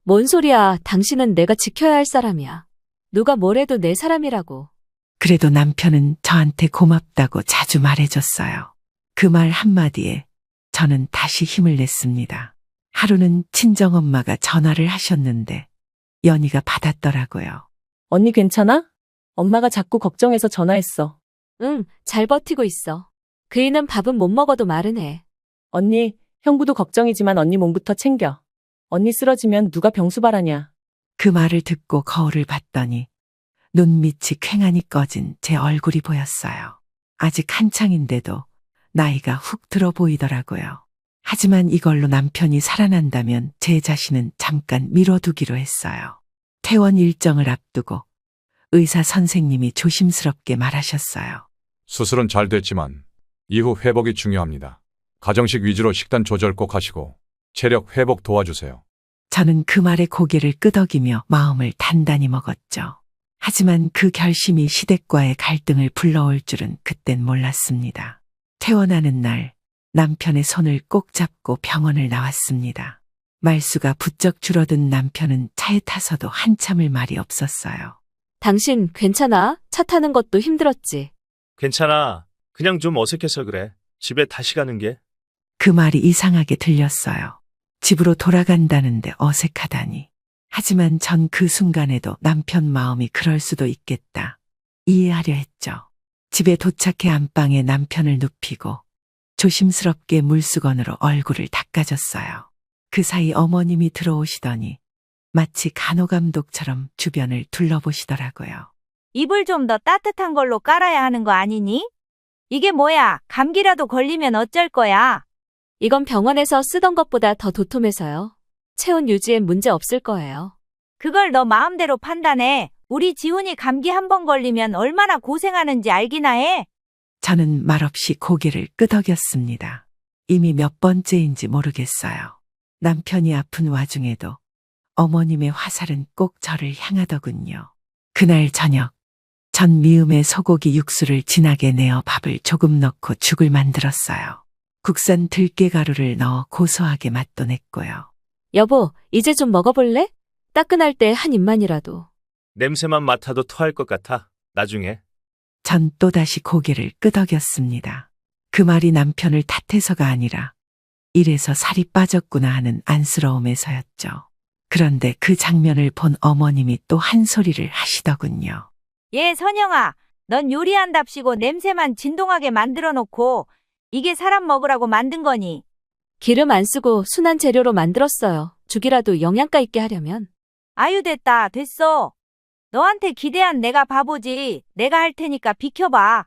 뭔 소리야. 당신은 내가 지켜야 할 사람이야. 누가 뭐래도 내 사람이라고. 그래도 남편은 저한테 고맙다고 자주 말해줬어요. 그 말 한마디에 저는 다시 힘을 냈습니다. 하루는 친정엄마가 전화를 하셨는데 연희가 받았더라고요. 언니 괜찮아? 엄마가 자꾸 걱정해서 전화했어. 응, 잘 버티고 있어. 그이는 밥은 못 먹어도 말은 해. 언니, 형부도 걱정이지만 언니 몸부터 챙겨. 언니 쓰러지면 누가 병수 바라냐. 그 말을 듣고 거울을 봤더니 눈밑이 퀭하니 꺼진 제 얼굴이 보였어요. 아직 한창인데도 나이가 훅 들어 보이더라고요. 하지만 이걸로 남편이 살아난다면 제 자신은 잠깐 미뤄두기로 했어요. 퇴원 일정을 앞두고 의사 선생님이 조심스럽게 말하셨어요. 수술은 잘 됐지만 이후 회복이 중요합니다. 가정식 위주로 식단 조절 꼭 하시고 체력 회복 도와주세요. 저는 그 말에 고개를 끄덕이며 마음을 단단히 먹었죠. 하지만 그 결심이 시댁과의 갈등을 불러올 줄은 그땐 몰랐습니다. 퇴원하는 날 남편의 손을 꼭 잡고 병원을 나왔습니다. 말수가 부쩍 줄어든 남편은 차에 타서도 한참을 말이 없었어요. 당신 괜찮아? 차 타는 것도 힘들었지. 괜찮아. 그냥 좀 어색해서 그래. 집에 다시 가는 게. 그 말이 이상하게 들렸어요. 집으로 돌아간다는데 어색하다니. 하지만 전 그 순간에도 남편 마음이 그럴 수도 있겠다. 이해하려 했죠. 집에 도착해 안방에 남편을 눕히고 조심스럽게 물수건으로 얼굴을 닦아줬어요. 그 사이 어머님이 들어오시더니 마치 간호감독처럼 주변을 둘러보시더라고요. 이불 좀 더 따뜻한 걸로 깔아야 하는 거 아니니? 이게 뭐야? 감기라도 걸리면 어쩔 거야? 이건 병원에서 쓰던 것보다 더 도톰해서요. 체온 유지엔 문제 없을 거예요. 그걸 너 마음대로 판단해. 우리 지훈이 감기 한 번 걸리면 얼마나 고생하는지 알기나 해. 저는 말없이 고개를 끄덕였습니다. 이미 몇 번째인지 모르겠어요. 남편이 아픈 와중에도 어머님의 화살은 꼭 저를 향하더군요. 그날 저녁, 전 미음에 소고기 육수를 진하게 내어 밥을 조금 넣고 죽을 만들었어요. 국산 들깨가루를 넣어 고소하게 맛도 냈고요. 여보, 이제 좀 먹어볼래? 따끈할 때 한 입만이라도. 냄새만 맡아도 토할 것 같아. 나중에. 전 또다시 고개를 끄덕였습니다. 그 말이 남편을 탓해서가 아니라 이래서 살이 빠졌구나 하는 안쓰러움에서였죠. 그런데 그 장면을 본 어머님이 또 한 소리를 하시더군요. 얘 선영아, 넌 요리한답시고 냄새만 진동하게 만들어 놓고 이게 사람 먹으라고 만든 거니? 기름 안 쓰고 순한 재료로 만들었어요. 죽이라도 영양가 있게 하려면. 아유 됐다, 됐어. 너한테 기대한 내가 바보지. 내가 할 테니까 비켜봐.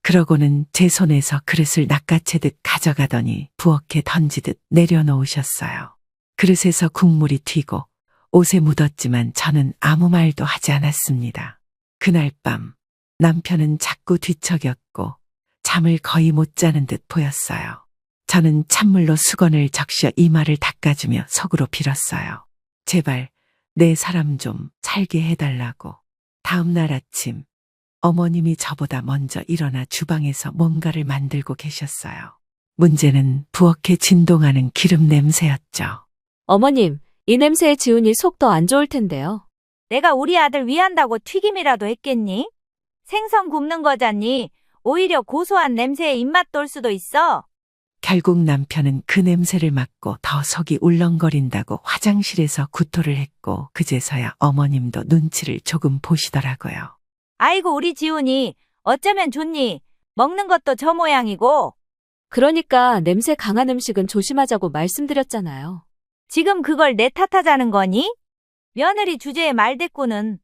그러고는 제 손에서 그릇을 낚아채듯 가져가더니 부엌에 던지듯 내려놓으셨어요. 그릇에서 국물이 튀고 옷에 묻었지만 저는 아무 말도 하지 않았습니다. 그날 밤 남편은 자꾸 뒤척였고 잠을 거의 못 자는 듯 보였어요. 저는 찬물로 수건을 적셔 이마를 닦아주며 속으로 빌었어요. 제발 내 사람 좀 살게 해달라고. 다음 날 아침 어머님이 저보다 먼저 일어나 주방에서 뭔가를 만들고 계셨어요. 문제는 부엌에 진동하는 기름 냄새였죠. 어머님, 이 냄새에 지훈이 속 더 안 좋을 텐데요. 내가 우리 아들 위한다고 튀김이라도 했겠니? 생선 굽는 거잖니. 오히려 고소한 냄새에 입맛 돌 수도 있어. 결국 남편은 그 냄새를 맡고 더 속이 울렁거린다고 화장실에서 구토를 했고 그제서야 어머님도 눈치를 조금 보시더라고요. 아이고 우리 지훈이 어쩌면 좋니? 먹는 것도 저 모양이고. 그러니까 냄새 강한 음식은 조심하자고 말씀드렸잖아요. 지금 그걸 내 탓하자는 거니? 며느리 주제에 말대꾸는.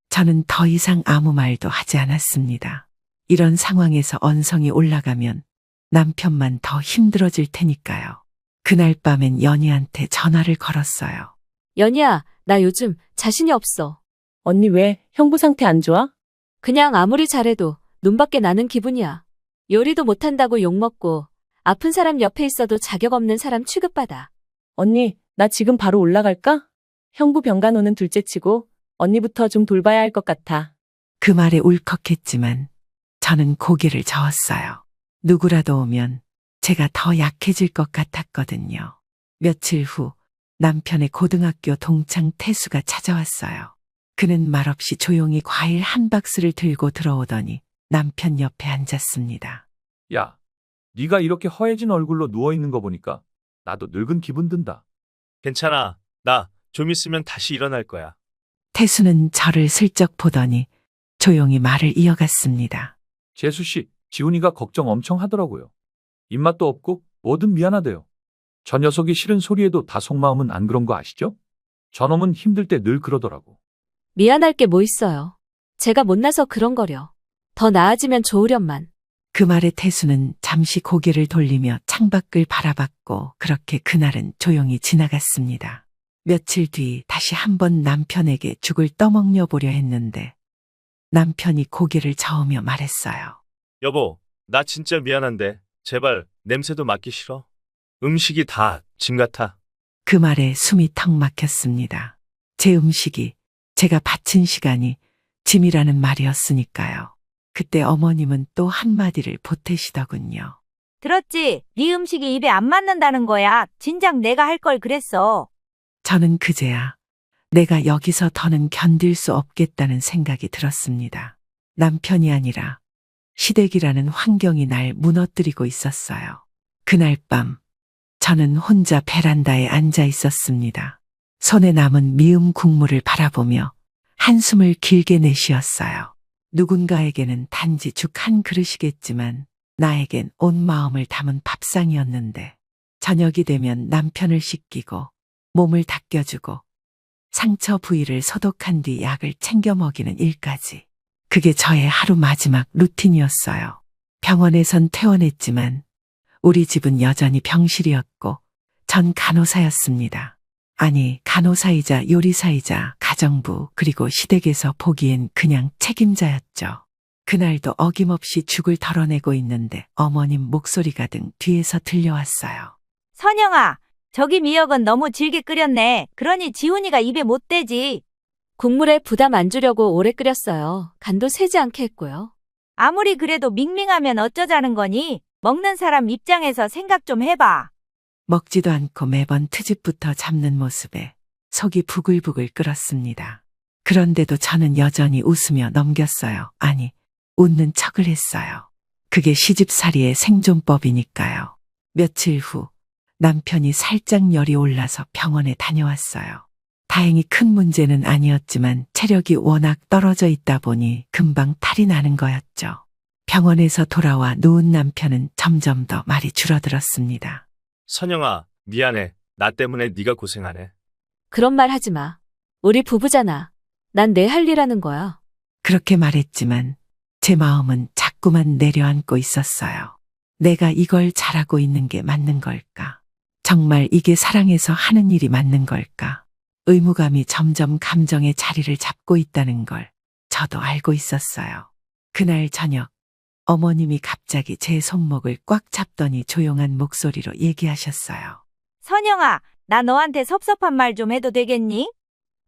저는 더 이상 아무 말도 하지 않았습니다. 이런 상황에서 언성이 올라가면 남편만 더 힘들어질 테니까요. 그날 밤엔 연희한테 전화를 걸었어요. 연희야, 나 요즘 자신이 없어. 언니 왜? 형부 상태 안 좋아? 그냥 아무리 잘해도 눈밖에 나는 기분이야. 요리도 못한다고 욕먹고 아픈 사람 옆에 있어도 자격 없는 사람 취급받아. 언니, 나 지금 바로 올라갈까? 형부 병간호는 둘째치고 언니부터 좀 돌봐야 할 것 같아. 그 말에 울컥했지만 저는 고개를 저었어요. 누구라도 오면 제가 더 약해질 것 같았거든요. 며칠 후 남편의 고등학교 동창 태수가 찾아왔어요. 그는 말없이 조용히 과일 한 박스를 들고 들어오더니 남편 옆에 앉았습니다. 야, 네가 이렇게 허해진 얼굴로 누워있는 거 보니까 나도 늙은 기분 든다. 괜찮아. 나 좀 있으면 다시 일어날 거야. 태수는 저를 슬쩍 보더니 조용히 말을 이어갔습니다. 재수 씨, 지훈이가 걱정 엄청 하더라고요. 입맛도 없고 뭐든 미안하대요. 저 녀석이 싫은 소리에도 다 속마음은 안 그런 거 아시죠? 저놈은 힘들 때 늘 그러더라고. 미안할 게 뭐 있어요. 제가 못나서 그런 거려. 더 나아지면 좋으련만. 그 말에 태수는 잠시 고개를 돌리며 창밖을 바라봤고 그렇게 그날은 조용히 지나갔습니다. 며칠 뒤 다시 한번 남편에게 죽을 떠먹여 보려 했는데 남편이 고개를 저으며 말했어요. 여보, 나 진짜 미안한데 제발 냄새도 맡기 싫어. 음식이 다 짐 같아. 그 말에 숨이 턱 막혔습니다. 제 음식이, 제가 바친 시간이 짐이라는 말이었으니까요. 그때 어머님은 또 한마디를 보태시더군요. 들었지? 네 음식이 입에 안 맞는다는 거야. 진작 내가 할 걸 그랬어. 저는 그제야 내가 여기서 더는 견딜 수 없겠다는 생각이 들었습니다. 남편이 아니라 시댁이라는 환경이 날 무너뜨리고 있었어요. 그날 밤 저는 혼자 베란다에 앉아 있었습니다. 손에 남은 미음 국물을 바라보며 한숨을 길게 내쉬었어요. 누군가에게는 단지 죽 한 그릇이겠지만 나에겐 온 마음을 담은 밥상이었는데 저녁이 되면 남편을 씻기고 몸을 닦여주고 상처 부위를 소독한 뒤 약을 챙겨 먹이는 일까지. 그게 저의 하루 마지막 루틴이었어요. 병원에선 퇴원했지만 우리 집은 여전히 병실이었고 전 간호사였습니다. 아니, 간호사이자 요리사이자 가정부 그리고 시댁에서 보기엔 그냥 책임자였죠. 그날도 어김없이 죽을 덜어내고 있는데 어머님 목소리가 등 뒤에서 들려왔어요. 선영아, 저기 미역은 너무 질게 끓였네. 그러니 지훈이가 입에 못 대지. 국물에 부담 안 주려고 오래 끓였어요. 간도 세지 않게 했고요. 아무리 그래도 밍밍하면 어쩌자는 거니? 먹는 사람 입장에서 생각 좀 해봐. 먹지도 않고 매번 트집부터 잡는 모습에 속이 부글부글 끓었습니다. 그런데도 저는 여전히 웃으며 넘겼어요. 아니, 웃는 척을 했어요. 그게 시집살이의 생존법이니까요. 며칠 후 남편이 살짝 열이 올라서 병원에 다녀왔어요. 다행히 큰 문제는 아니었지만 체력이 워낙 떨어져 있다 보니 금방 탈이 나는 거였죠. 병원에서 돌아와 누운 남편은 점점 더 말이 줄어들었습니다. 선영아, 미안해. 나 때문에 네가 고생하네. 그런 말 하지 마. 우리 부부잖아. 난 내 할 일 하는 거야. 그렇게 말했지만 제 마음은 자꾸만 내려앉고 있었어요. 내가 이걸 잘하고 있는 게 맞는 걸까? 정말 이게 사랑해서 하는 일이 맞는 걸까? 의무감이 점점 감정의 자리를 잡고 있다는 걸 저도 알고 있었어요. 그날 저녁 어머님이 갑자기 제 손목을 꽉 잡더니 조용한 목소리로 얘기하셨어요. 선영아, 나 너한테 섭섭한 말 좀 해도 되겠니?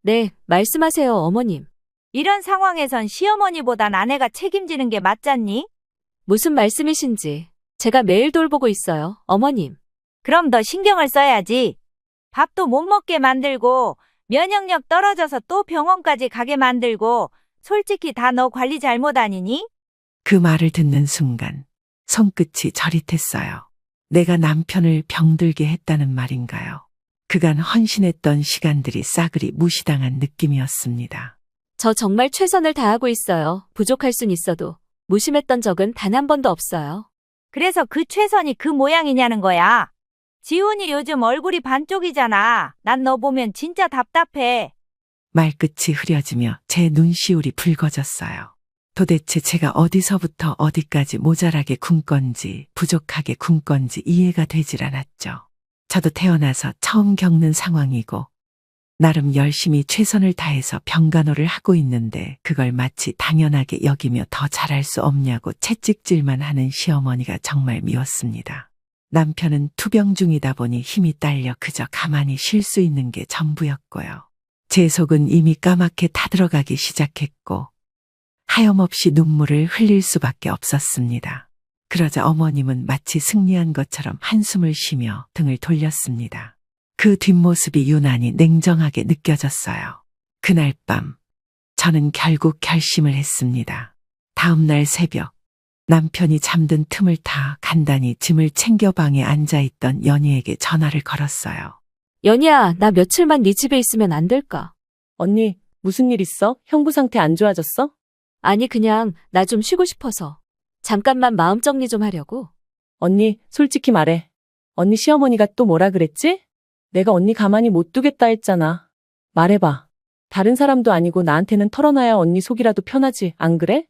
네, 말씀하세요, 어머님. 이런 상황에선 시어머니보단 아내가 책임지는 게 맞잖니? 무슨 말씀이신지. 제가 매일 돌보고 있어요, 어머님. 그럼 더 신경을 써야지. 밥도 못 먹게 만들고 면역력 떨어져서 또 병원까지 가게 만들고 솔직히 다 너 관리 잘못 아니니? 그 말을 듣는 순간 손끝이 저릿했어요. 내가 남편을 병들게 했다는 말인가요? 그간 헌신했던 시간들이 싸그리 무시당한 느낌이었습니다. 저 정말 최선을 다하고 있어요. 부족할 순 있어도 무심했던 적은 단 한 번도 없어요. 그래서 그 최선이 그 모양이냐는 거야. 지훈이 요즘 얼굴이 반쪽이잖아. 난 너 보면 진짜 답답해. 말끝이 흐려지며 제 눈시울이 붉어졌어요. 도대체 제가 어디서부터 어디까지 모자라게 군 건지 부족하게 군 건지 이해가 되질 않았죠. 저도 태어나서 처음 겪는 상황이고 나름 열심히 최선을 다해서 병간호를 하고 있는데 그걸 마치 당연하게 여기며 더 잘할 수 없냐고 채찍질만 하는 시어머니가 정말 미웠습니다. 남편은 투병 중이다 보니 힘이 딸려 그저 가만히 쉴 수 있는 게 전부였고요. 제 속은 이미 까맣게 타들어가기 시작했고 하염없이 눈물을 흘릴 수밖에 없었습니다. 그러자 어머님은 마치 승리한 것처럼 한숨을 쉬며 등을 돌렸습니다. 그 뒷모습이 유난히 냉정하게 느껴졌어요. 그날 밤 저는 결국 결심을 했습니다. 다음 날 새벽 남편이 잠든 틈을 타 간단히 짐을 챙겨 방에 앉아있던 연희에게 전화를 걸었어요. 연희야, 나 며칠만 네 집에 있으면 안 될까? 언니, 무슨 일 있어? 형부 상태 안 좋아졌어? 아니, 그냥 나 좀 쉬고 싶어서. 잠깐만 마음 정리 좀 하려고. 언니, 솔직히 말해. 언니 시어머니가 또 뭐라 그랬지? 내가 언니 가만히 못 두겠다 했잖아. 말해봐. 다른 사람도 아니고 나한테는 털어놔야 언니 속이라도 편하지, 안 그래?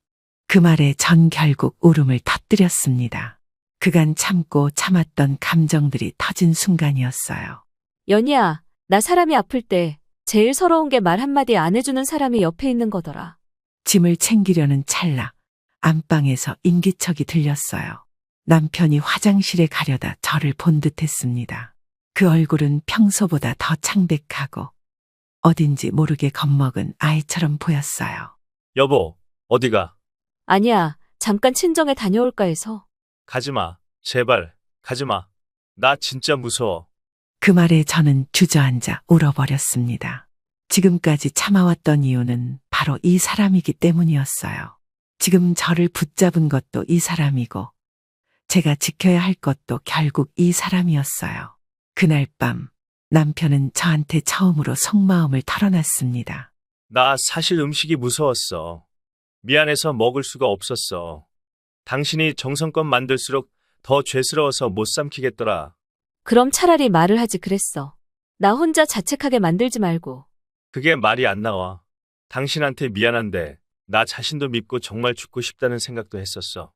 그 말에 전 결국 울음을 터뜨렸습니다. 그간 참고 참았던 감정들이 터진 순간이었어요. 연희야, 나 사람이 아플 때 제일 서러운 게 말 한마디 안 해주는 사람이 옆에 있는 거더라. 짐을 챙기려는 찰나 안방에서 인기척이 들렸어요. 남편이 화장실에 가려다 저를 본 듯했습니다. 그 얼굴은 평소보다 더 창백하고 어딘지 모르게 겁먹은 아이처럼 보였어요. 여보, 어디가? 아니야, 잠깐 친정에 다녀올까 해서. 가지마. 제발, 가지마. 나 진짜 무서워. 그 말에 저는 주저앉아 울어버렸습니다. 지금까지 참아왔던 이유는 바로 이 사람이기 때문이었어요. 지금 저를 붙잡은 것도 이 사람이고, 제가 지켜야 할 것도 결국 이 사람이었어요. 그날 밤, 남편은 저한테 처음으로 속마음을 털어놨습니다. 나 사실 음식이 무서웠어. 미안해서 먹을 수가 없었어. 당신이 정성껏 만들수록 더 죄스러워서 못 삼키겠더라. 그럼 차라리 말을 하지 그랬어. 나 혼자 자책하게 만들지 말고. 그게 말이 안 나와. 당신한테 미안한데 나 자신도 믿고 정말 죽고 싶다는 생각도 했었어.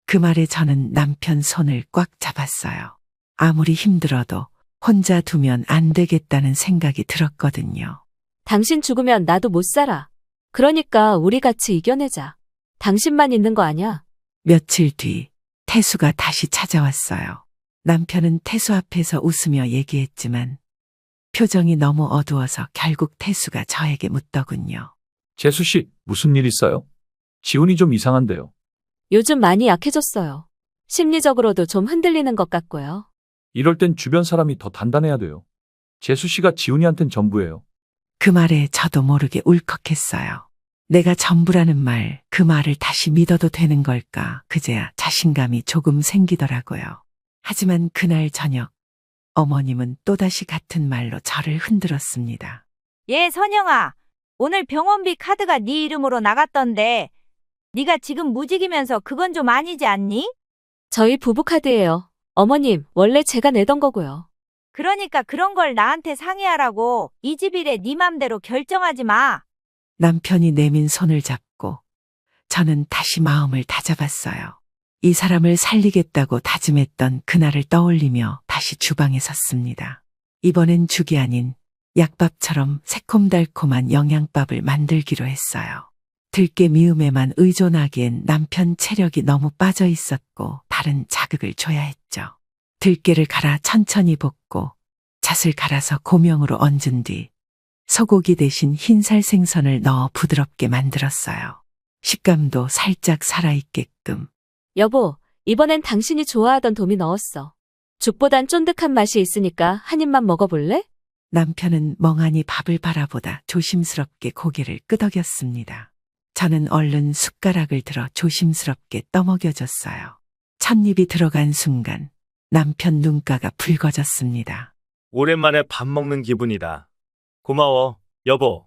그 말에 저는 남편 손을 꽉 잡았어요. 아무리 힘들어도 혼자 두면 안 되겠다는 생각이 들었거든요. 당신 죽으면 나도 못 살아. 그러니까 우리 같이 이겨내자. 당신만 있는 거 아냐? 며칠 뒤 태수가 다시 찾아왔어요. 남편은 태수 앞에서 웃으며 얘기했지만 표정이 너무 어두워서 결국 태수가 저에게 묻더군요. 재수 씨, 무슨 일 있어요? 지훈이 좀 이상한데요. 요즘 많이 약해졌어요. 심리적으로도 좀 흔들리는 것 같고요. 이럴 땐 주변 사람이 더 단단해야 돼요. 재수 씨가 지훈이한텐 전부예요. 그 말에 저도 모르게 울컥했어요. 내가 전부라는 말, 그 말을 다시 믿어도 되는 걸까? 그제야 자신감이 조금 생기더라고요. 하지만 그날 저녁, 어머님은 또다시 같은 말로 저를 흔들었습니다. 예, 선영아. 오늘 병원비 카드가 네 이름으로 나갔던데 네가 지금 무직이면서 그건 좀 아니지 않니? 저희 부부카드예요. 어머님, 원래 제가 내던 거고요. 그러니까 그런 걸 나한테 상의하라고. 이 집 일에 네 맘대로 결정하지 마. 남편이 내민 손을 잡고 저는 다시 마음을 다잡았어요. 이 사람을 살리겠다고 다짐했던 그날을 떠올리며 다시 주방에 섰습니다. 이번엔 죽이 아닌 약밥처럼 새콤달콤한 영양밥을 만들기로 했어요. 들깨 미음에만 의존하기엔 남편 체력이 너무 빠져 있었고 다른 자극을 줘야 했죠. 들깨를 갈아 천천히 볶고 잣을 갈아서 고명으로 얹은 뒤 소고기 대신 흰살 생선을 넣어 부드럽게 만들었어요. 식감도 살짝 살아있게끔. 여보, 이번엔 당신이 좋아하던 도미 넣었어. 죽보단 쫀득한 맛이 있으니까 한 입만 먹어볼래? 남편은 멍하니 밥을 바라보다 조심스럽게 고개를 끄덕였습니다. 저는 얼른 숟가락을 들어 조심스럽게 떠먹여줬어요. 첫 입이 들어간 순간 남편 눈가가 붉어졌습니다. 오랜만에 밥 먹는 기분이다. 고마워, 여보.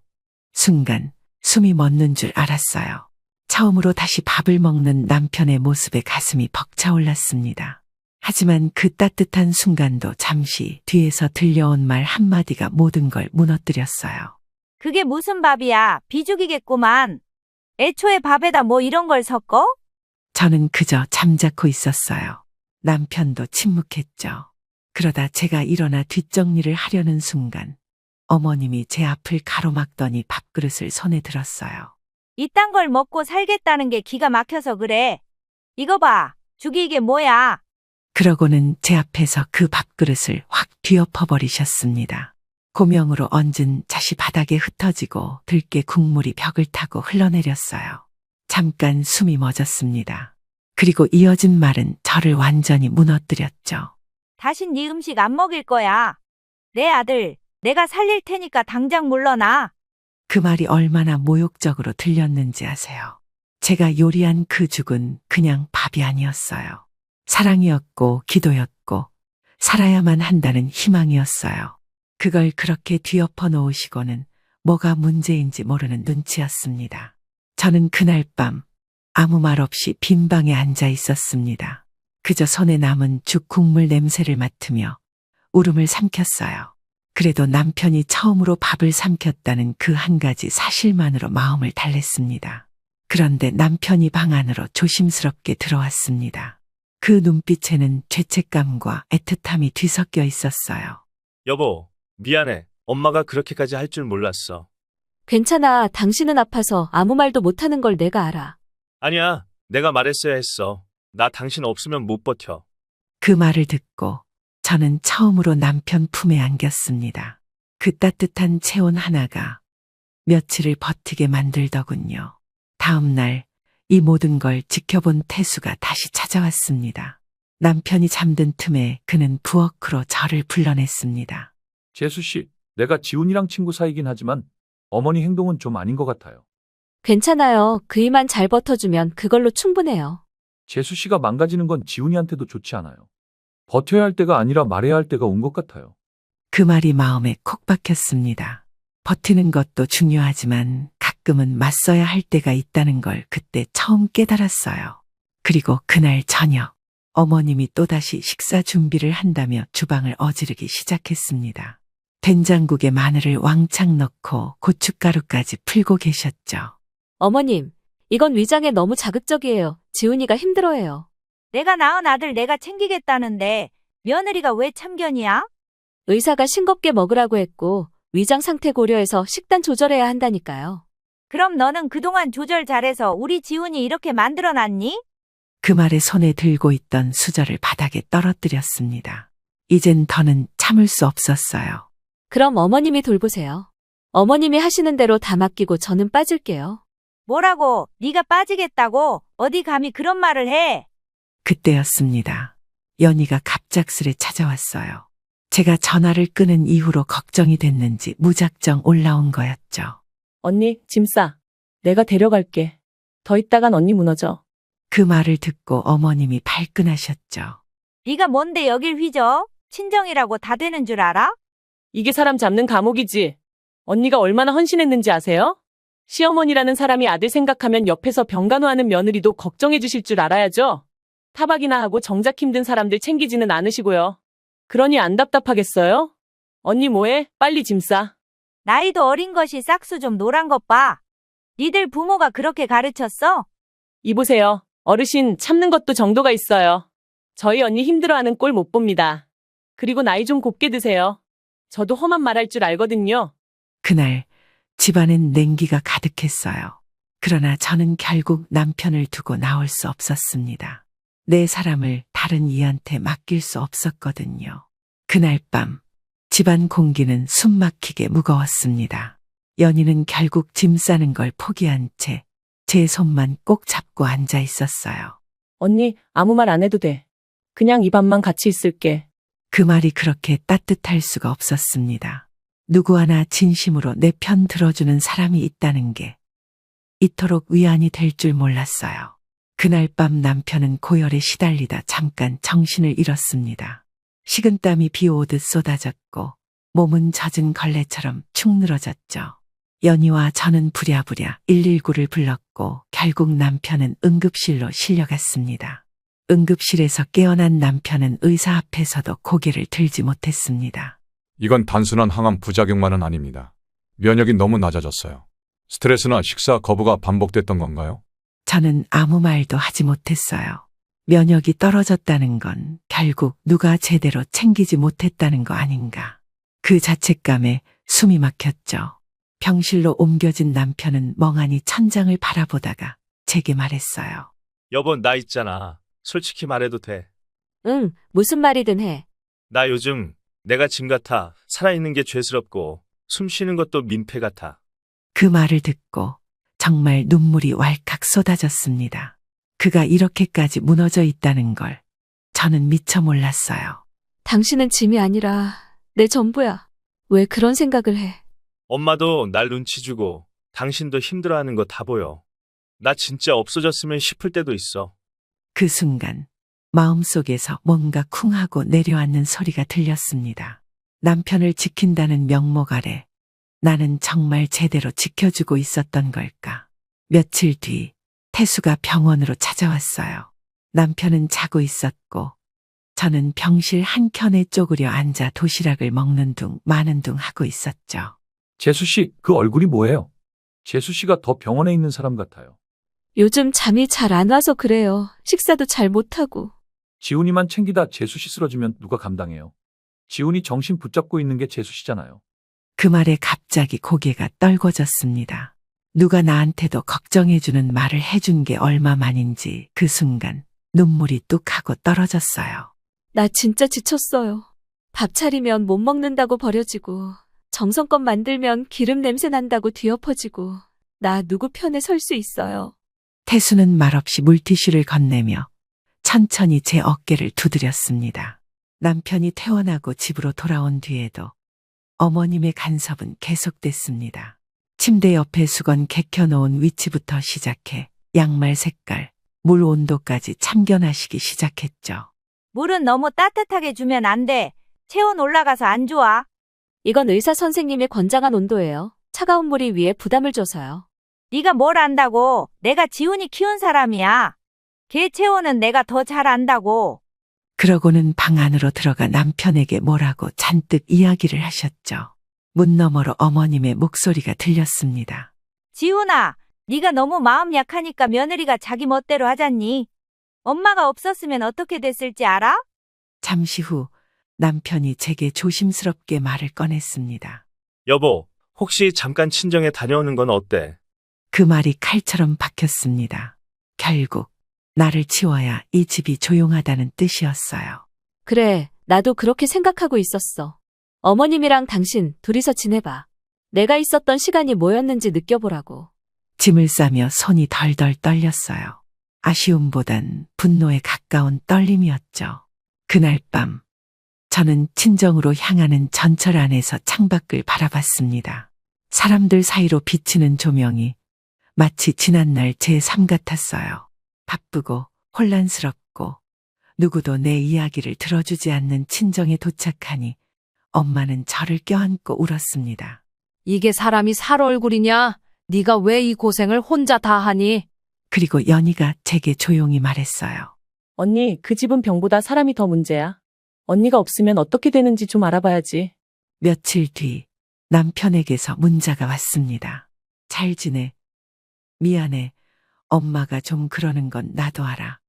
순간 숨이 멎는 줄 알았어요. 처음으로 다시 밥을 먹는 남편의 모습에 가슴이 벅차올랐습니다. 하지만 그 따뜻한 순간도 잠시 뒤에서 들려온 말 한마디가 모든 걸 무너뜨렸어요. 그게 무슨 밥이야? 비죽이겠구만. 애초에 밥에다 뭐 이런 걸 섞어? 저는 그저 잠자코 있었어요. 남편도 침묵했죠. 그러다 제가 일어나 뒷정리를 하려는 순간 어머님이 제 앞을 가로막더니 밥그릇을 손에 들었어요. 이딴 걸 먹고 살겠다는 게 기가 막혀서 그래. 이거 봐. 죽이 이게 뭐야? 그러고는 제 앞에서 그 밥그릇을 확 뒤엎어버리셨습니다. 고명으로 얹은 잣이 바닥에 흩어지고 들깨 국물이 벽을 타고 흘러내렸어요. 잠깐 숨이 멎었습니다. 그리고 이어진 말은 저를 완전히 무너뜨렸죠. 다신 네 음식 안 먹일 거야. 내 아들, 내가 살릴 테니까 당장 물러나. 그 말이 얼마나 모욕적으로 들렸는지 아세요? 제가 요리한 그 죽은 그냥 밥이 아니었어요. 사랑이었고 기도였고 살아야만 한다는 희망이었어요. 그걸 그렇게 뒤엎어 놓으시고는 뭐가 문제인지 모르는 눈치였습니다. 저는 그날 밤 아무 말 없이 빈 방에 앉아 있었습니다. 그저 손에 남은 죽 국물 냄새를 맡으며 울음을 삼켰어요. 그래도 남편이 처음으로 밥을 삼켰다는 그 한 가지 사실만으로 마음을 달랬습니다. 그런데 남편이 방 안으로 조심스럽게 들어왔습니다. 그 눈빛에는 죄책감과 애틋함이 뒤섞여 있었어요. 여보, 미안해. 엄마가 그렇게까지 할 줄 몰랐어. 괜찮아. 당신은 아파서 아무 말도 못하는 걸 내가 알아. 아니야, 내가 말했어야 했어. 나 당신 없으면 못 버텨. 그 말을 듣고 저는 처음으로 남편 품에 안겼습니다. 그 따뜻한 체온 하나가 며칠을 버티게 만들더군요. 다음 날 이 모든 걸 지켜본 태수가 다시 찾아왔습니다. 남편이 잠든 틈에 그는 부엌으로 저를 불러냈습니다. 재수 씨, 내가 지훈이랑 친구 사이긴 하지만 어머니 행동은 좀 아닌 것 같아요. 괜찮아요. 그이만 잘 버텨주면 그걸로 충분해요. 재수 씨가 망가지는 건 지훈이한테도 좋지 않아요. 버텨야 할 때가 아니라 말해야 할 때가 온 것 같아요. 그 말이 마음에 콕 박혔습니다. 버티는 것도 중요하지만 가끔은 맞서야 할 때가 있다는 걸 그때 처음 깨달았어요. 그리고 그날 저녁 어머님이 또다시 식사 준비를 한다며 주방을 어지르기 시작했습니다. 된장국에 마늘을 왕창 넣고 고춧가루까지 풀고 계셨죠. 어머님, 이건 위장에 너무 자극적이에요. 지훈이가 힘들어해요. 내가 낳은 아들 내가 챙기겠다는데 며느리가 왜 참견이야? 의사가 싱겁게 먹으라고 했고 위장 상태 고려해서 식단 조절해야 한다니까요. 그럼 너는 그동안 조절 잘해서 우리 지훈이 이렇게 만들어놨니? 그 말에 손에 들고 있던 수저를 바닥에 떨어뜨렸습니다. 이젠 더는 참을 수 없었어요. 그럼 어머님이 돌보세요. 어머님이 하시는 대로 다 맡기고 저는 빠질게요. 뭐라고? 네가 빠지겠다고? 어디 감히 그런 말을 해? 그때였습니다. 연희가 갑작스레 찾아왔어요. 제가 전화를 끊은 이후로 걱정이 됐는지 무작정 올라온 거였죠. 언니, 짐 싸. 내가 데려갈게. 더 있다간 언니 무너져. 그 말을 듣고 어머님이 발끈하셨죠. 네가 뭔데 여길 휘저? 친정이라고 다 되는 줄 알아? 이게 사람 잡는 감옥이지. 언니가 얼마나 헌신했는지 아세요? 시어머니라는 사람이 아들 생각하면 옆에서 병간호하는 며느리도 걱정해 주실 줄 알아야죠. 타박이나 하고 정작 힘든 사람들 챙기지는 않으시고요. 그러니 안 답답하겠어요? 언니 뭐해? 빨리 짐 싸. 나이도 어린 것이 싹수 좀 노란 것 봐. 니들 부모가 그렇게 가르쳤어? 이보세요. 어르신 참는 것도 정도가 있어요. 저희 언니 힘들어하는 꼴 못 봅니다. 그리고 나이 좀 곱게 드세요. 저도 험한 말할 줄 알거든요. 그날 집안엔 냉기가 가득했어요. 그러나 저는 결국 남편을 두고 나올 수 없었습니다. 내 사람을 다른 이한테 맡길 수 없었거든요. 그날 밤 집안 공기는 숨막히게 무거웠습니다. 연희는 결국 짐 싸는 걸 포기한 채 제 손만 꼭 잡고 앉아 있었어요. 언니, 아무 말 안 해도 돼. 그냥 이 밤만 같이 있을게. 그 말이 그렇게 따뜻할 수가 없었습니다. 누구 하나 진심으로 내 편 들어주는 사람이 있다는 게 이토록 위안이 될 줄 몰랐어요. 그날 밤 남편은 고열에 시달리다 잠깐 정신을 잃었습니다. 식은땀이 비 오듯 쏟아졌고 몸은 젖은 걸레처럼 축 늘어졌죠. 연희와 저는 부랴부랴 119를 불렀고 결국 남편은 응급실로 실려갔습니다. 응급실에서 깨어난 남편은 의사 앞에서도 고개를 들지 못했습니다. 이건 단순한 항암 부작용만은 아닙니다. 면역이 너무 낮아졌어요. 스트레스나 식사 거부가 반복됐던 건가요? 저는 아무 말도 하지 못했어요. 면역이 떨어졌다는 건 결국 누가 제대로 챙기지 못했다는 거 아닌가. 그 자책감에 숨이 막혔죠. 병실로 옮겨진 남편은 멍하니 천장을 바라보다가 제게 말했어요. 여보, 나 있잖아. 솔직히 말해도 돼. 응, 무슨 말이든 해. 나 요즘 내가 짐 같아. 살아있는 게 죄스럽고 숨 쉬는 것도 민폐 같아. 그 말을 듣고 정말 눈물이 왈칵 쏟아졌습니다. 그가 이렇게까지 무너져 있다는 걸 저는 미처 몰랐어요. 당신은 짐이 아니라 내 전부야. 왜 그런 생각을 해? 엄마도 날 눈치 주고 당신도 힘들어하는 거 다 보여. 나 진짜 없어졌으면 싶을 때도 있어. 그 순간 마음속에서 뭔가 쿵하고 내려앉는 소리가 들렸습니다. 남편을 지킨다는 명목 아래 나는 정말 제대로 지켜주고 있었던 걸까? 며칠 뒤 태수가 병원으로 찾아왔어요. 남편은 자고 있었고 저는 병실 한켠에 쪼그려 앉아 도시락을 먹는 둥 마는 둥 하고 있었죠. 재수 씨, 그 얼굴이 뭐예요? 재수 씨가 더 병원에 있는 사람 같아요. 요즘 잠이 잘 안 와서 그래요. 식사도 잘 못하고. 지훈이만 챙기다 재수 씨 쓰러지면 누가 감당해요? 지훈이 정신 붙잡고 있는 게 재수 씨잖아요. 그 말에 갑자기 고개가 떨궈졌습니다. 누가 나한테도 걱정해주는 말을 해준 게 얼마만인지 그 순간 눈물이 뚝 하고 떨어졌어요. 나 진짜 지쳤어요. 밥 차리면 못 먹는다고 버려지고, 정성껏 만들면 기름 냄새 난다고 뒤엎어지고, 나 누구 편에 설 수 있어요. 태수는 말없이 물티슈를 건네며 천천히 제 어깨를 두드렸습니다. 남편이 퇴원하고 집으로 돌아온 뒤에도 어머님의 간섭은 계속됐습니다. 침대 옆에 수건 개켜놓은 위치부터 시작해 양말 색깔, 물 온도까지 참견하시기 시작했죠. 물은 너무 따뜻하게 주면 안 돼. 체온 올라가서 안 좋아. 이건 의사 선생님의 권장한 온도예요. 차가운 물이 위에 부담을 줘서요. 네가 뭘 안다고. 내가 지훈이 키운 사람이야. 걔 체온은 내가 더 잘 안다고. 그러고는 방 안으로 들어가 남편에게 뭐라고 잔뜩 이야기를 하셨죠. 문 너머로 어머님의 목소리가 들렸습니다. 지훈아, 네가 너무 마음 약하니까 며느리가 자기 멋대로 하잖니. 엄마가 없었으면 어떻게 됐을지 알아? 잠시 후 남편이 제게 조심스럽게 말을 꺼냈습니다. 여보, 혹시 잠깐 친정에 다녀오는 건 어때? 그 말이 칼처럼 박혔습니다. 결국 나를 치워야 이 집이 조용하다는 뜻이었어요. 그래, 나도 그렇게 생각하고 있었어. 어머님이랑 당신 둘이서 지내봐. 내가 있었던 시간이 뭐였는지 느껴보라고. 짐을 싸며 손이 덜덜 떨렸어요. 아쉬움보단 분노에 가까운 떨림이었죠. 그날 밤 저는 친정으로 향하는 전철 안에서 창밖을 바라봤습니다. 사람들 사이로 비치는 조명이 마치 지난날 제 삶 같았어요. 바쁘고 혼란스럽고 누구도 내 이야기를 들어주지 않는 친정에 도착하니 엄마는 저를 껴안고 울었습니다. 이게 사람이 살 얼굴이냐? 네가 왜 이 고생을 혼자 다 하니? 그리고 연희가 제게 조용히 말했어요. 언니, 그 집은 병보다 사람이 더 문제야. 언니가 없으면 어떻게 되는지 좀 알아봐야지. 며칠 뒤 남편에게서 문자가 왔습니다. 잘 지내. 미안해. 엄마가 좀 그러는 건 나도 알아.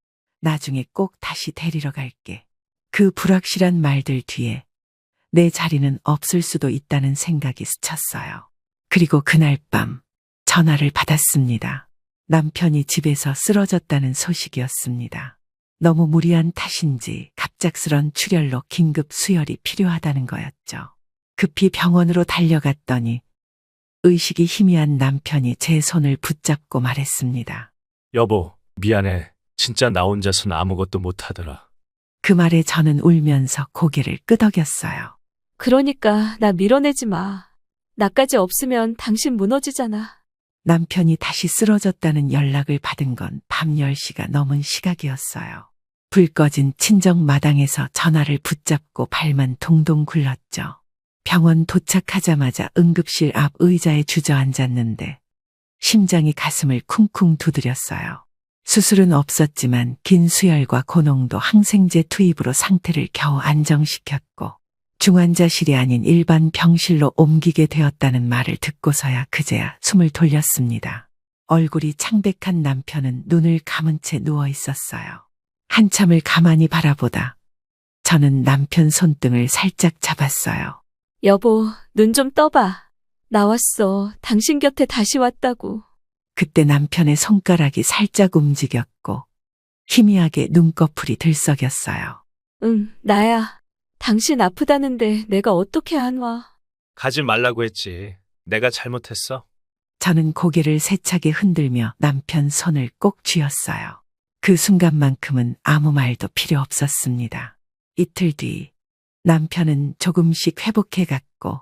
나중에 꼭 다시 데리러 갈게. 그 불확실한 말들 뒤에 내 자리는 없을 수도 있다는 생각이 스쳤어요. 그리고 그날 밤 전화를 받았습니다. 남편이 집에서 쓰러졌다는 소식이었습니다. 너무 무리한 탓인지 갑작스런 출혈로 긴급 수혈이 필요하다는 거였죠. 급히 병원으로 달려갔더니 의식이 희미한 남편이 제 손을 붙잡고 말했습니다. 여보, 미안해. 진짜 나 혼자선 아무것도 못하더라. 그 말에 저는 울면서 고개를 끄덕였어요. 그러니까 나 밀어내지 마. 나까지 없으면 당신 무너지잖아. 남편이 다시 쓰러졌다는 연락을 받은 건 밤 10시가 넘은 시각이었어요. 불 꺼진 친정 마당에서 전화를 붙잡고 발만 동동 굴렀죠. 병원 도착하자마자 응급실 앞 의자에 주저앉았는데 심장이 가슴을 쿵쿵 두드렸어요. 수술은 없었지만 긴 수혈과 고농도 항생제 투입으로 상태를 겨우 안정시켰고 중환자실이 아닌 일반 병실로 옮기게 되었다는 말을 듣고서야 그제야 숨을 돌렸습니다. 얼굴이 창백한 남편은 눈을 감은 채 누워 있었어요. 한참을 가만히 바라보다 저는 남편 손등을 살짝 잡았어요. 여보, 눈 좀 떠봐. 나왔어. 당신 곁에 다시 왔다고. 그때 남편의 손가락이 살짝 움직였고 희미하게 눈꺼풀이 들썩였어요. 응, 나야. 당신 아프다는데 내가 어떻게 안 와? 가지 말라고 했지. 내가 잘못했어? 저는 고개를 세차게 흔들며 남편 손을 꼭 쥐었어요. 그 순간만큼은 아무 말도 필요 없었습니다. 이틀 뒤 남편은 조금씩 회복해갔고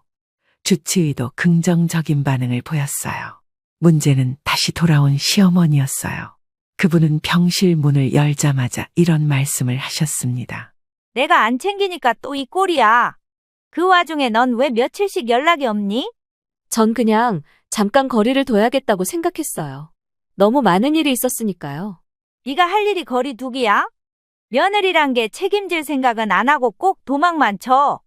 주치의도 긍정적인 반응을 보였어요. 문제는 다시 돌아온 시어머니였어요. 그분은 병실 문을 열자마자 이런 말씀을 하셨습니다. 내가 안 챙기니까 또 이 꼴이야. 그 와중에 넌 왜 며칠씩 연락이 없니? 전 그냥 잠깐 거리를 둬야겠다고 생각했어요. 너무 많은 일이 있었으니까요. 네가 할 일이 거리 두기야? 며느리란 게 책임질 생각은 안 하고 꼭 도망만 쳐.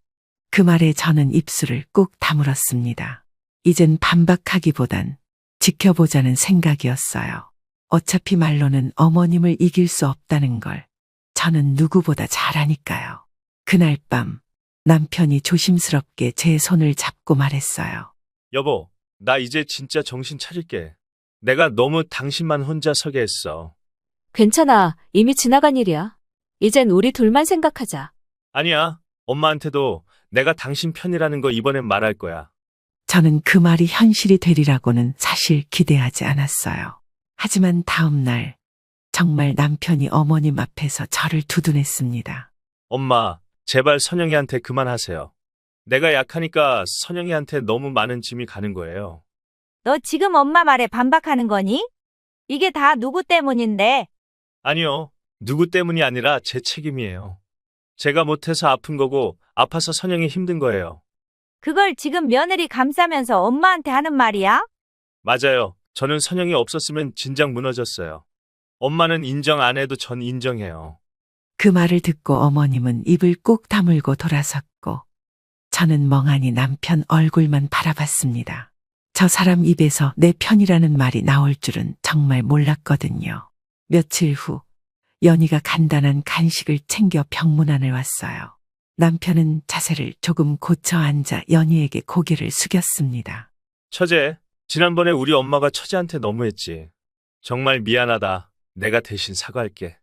그 말에 저는 입술을 꾹 다물었습니다. 이젠 반박하기보단 지켜보자는 생각이었어요. 어차피 말로는 어머님을 이길 수 없다는 걸 저는 누구보다 잘 아니까요. 그날 밤 남편이 조심스럽게 제 손을 잡고 말했어요. 여보, 나 이제 진짜 정신 차릴게. 내가 너무 당신만 혼자 서게 했어. 괜찮아. 이미 지나간 일이야. 이젠 우리 둘만 생각하자. 아니야. 엄마한테도 내가 당신 편이라는 거 이번엔 말할 거야. 저는 그 말이 현실이 되리라고는 사실 기대하지 않았어요. 하지만 다음 날 정말 남편이 어머님 앞에서 저를 두둔했습니다. 엄마, 제발 선영이한테 그만하세요. 내가 약하니까 선영이한테 너무 많은 짐이 가는 거예요. 너 지금 엄마 말에 반박하는 거니? 이게 다 누구 때문인데? 아니요. 누구 때문이 아니라 제 책임이에요. 제가 못해서 아픈 거고 아파서 선영이 힘든 거예요. 그걸 지금 며느리 감싸면서 엄마한테 하는 말이야? 맞아요. 저는 선영이 없었으면 진작 무너졌어요. 엄마는 인정 안 해도 전 인정해요. 그 말을 듣고 어머님은 입을 꾹 다물고 돌아섰고 저는 멍하니 남편 얼굴만 바라봤습니다. 저 사람 입에서 내 편이라는 말이 나올 줄은 정말 몰랐거든요. 며칠 후 연희가 간단한 간식을 챙겨 병문안을 왔어요. 남편은 자세를 조금 고쳐 앉아 연희에게 고개를 숙였습니다. 처제, 지난번에 우리 엄마가 처제한테 너무했지. 정말 미안하다. 내가 대신 사과할게.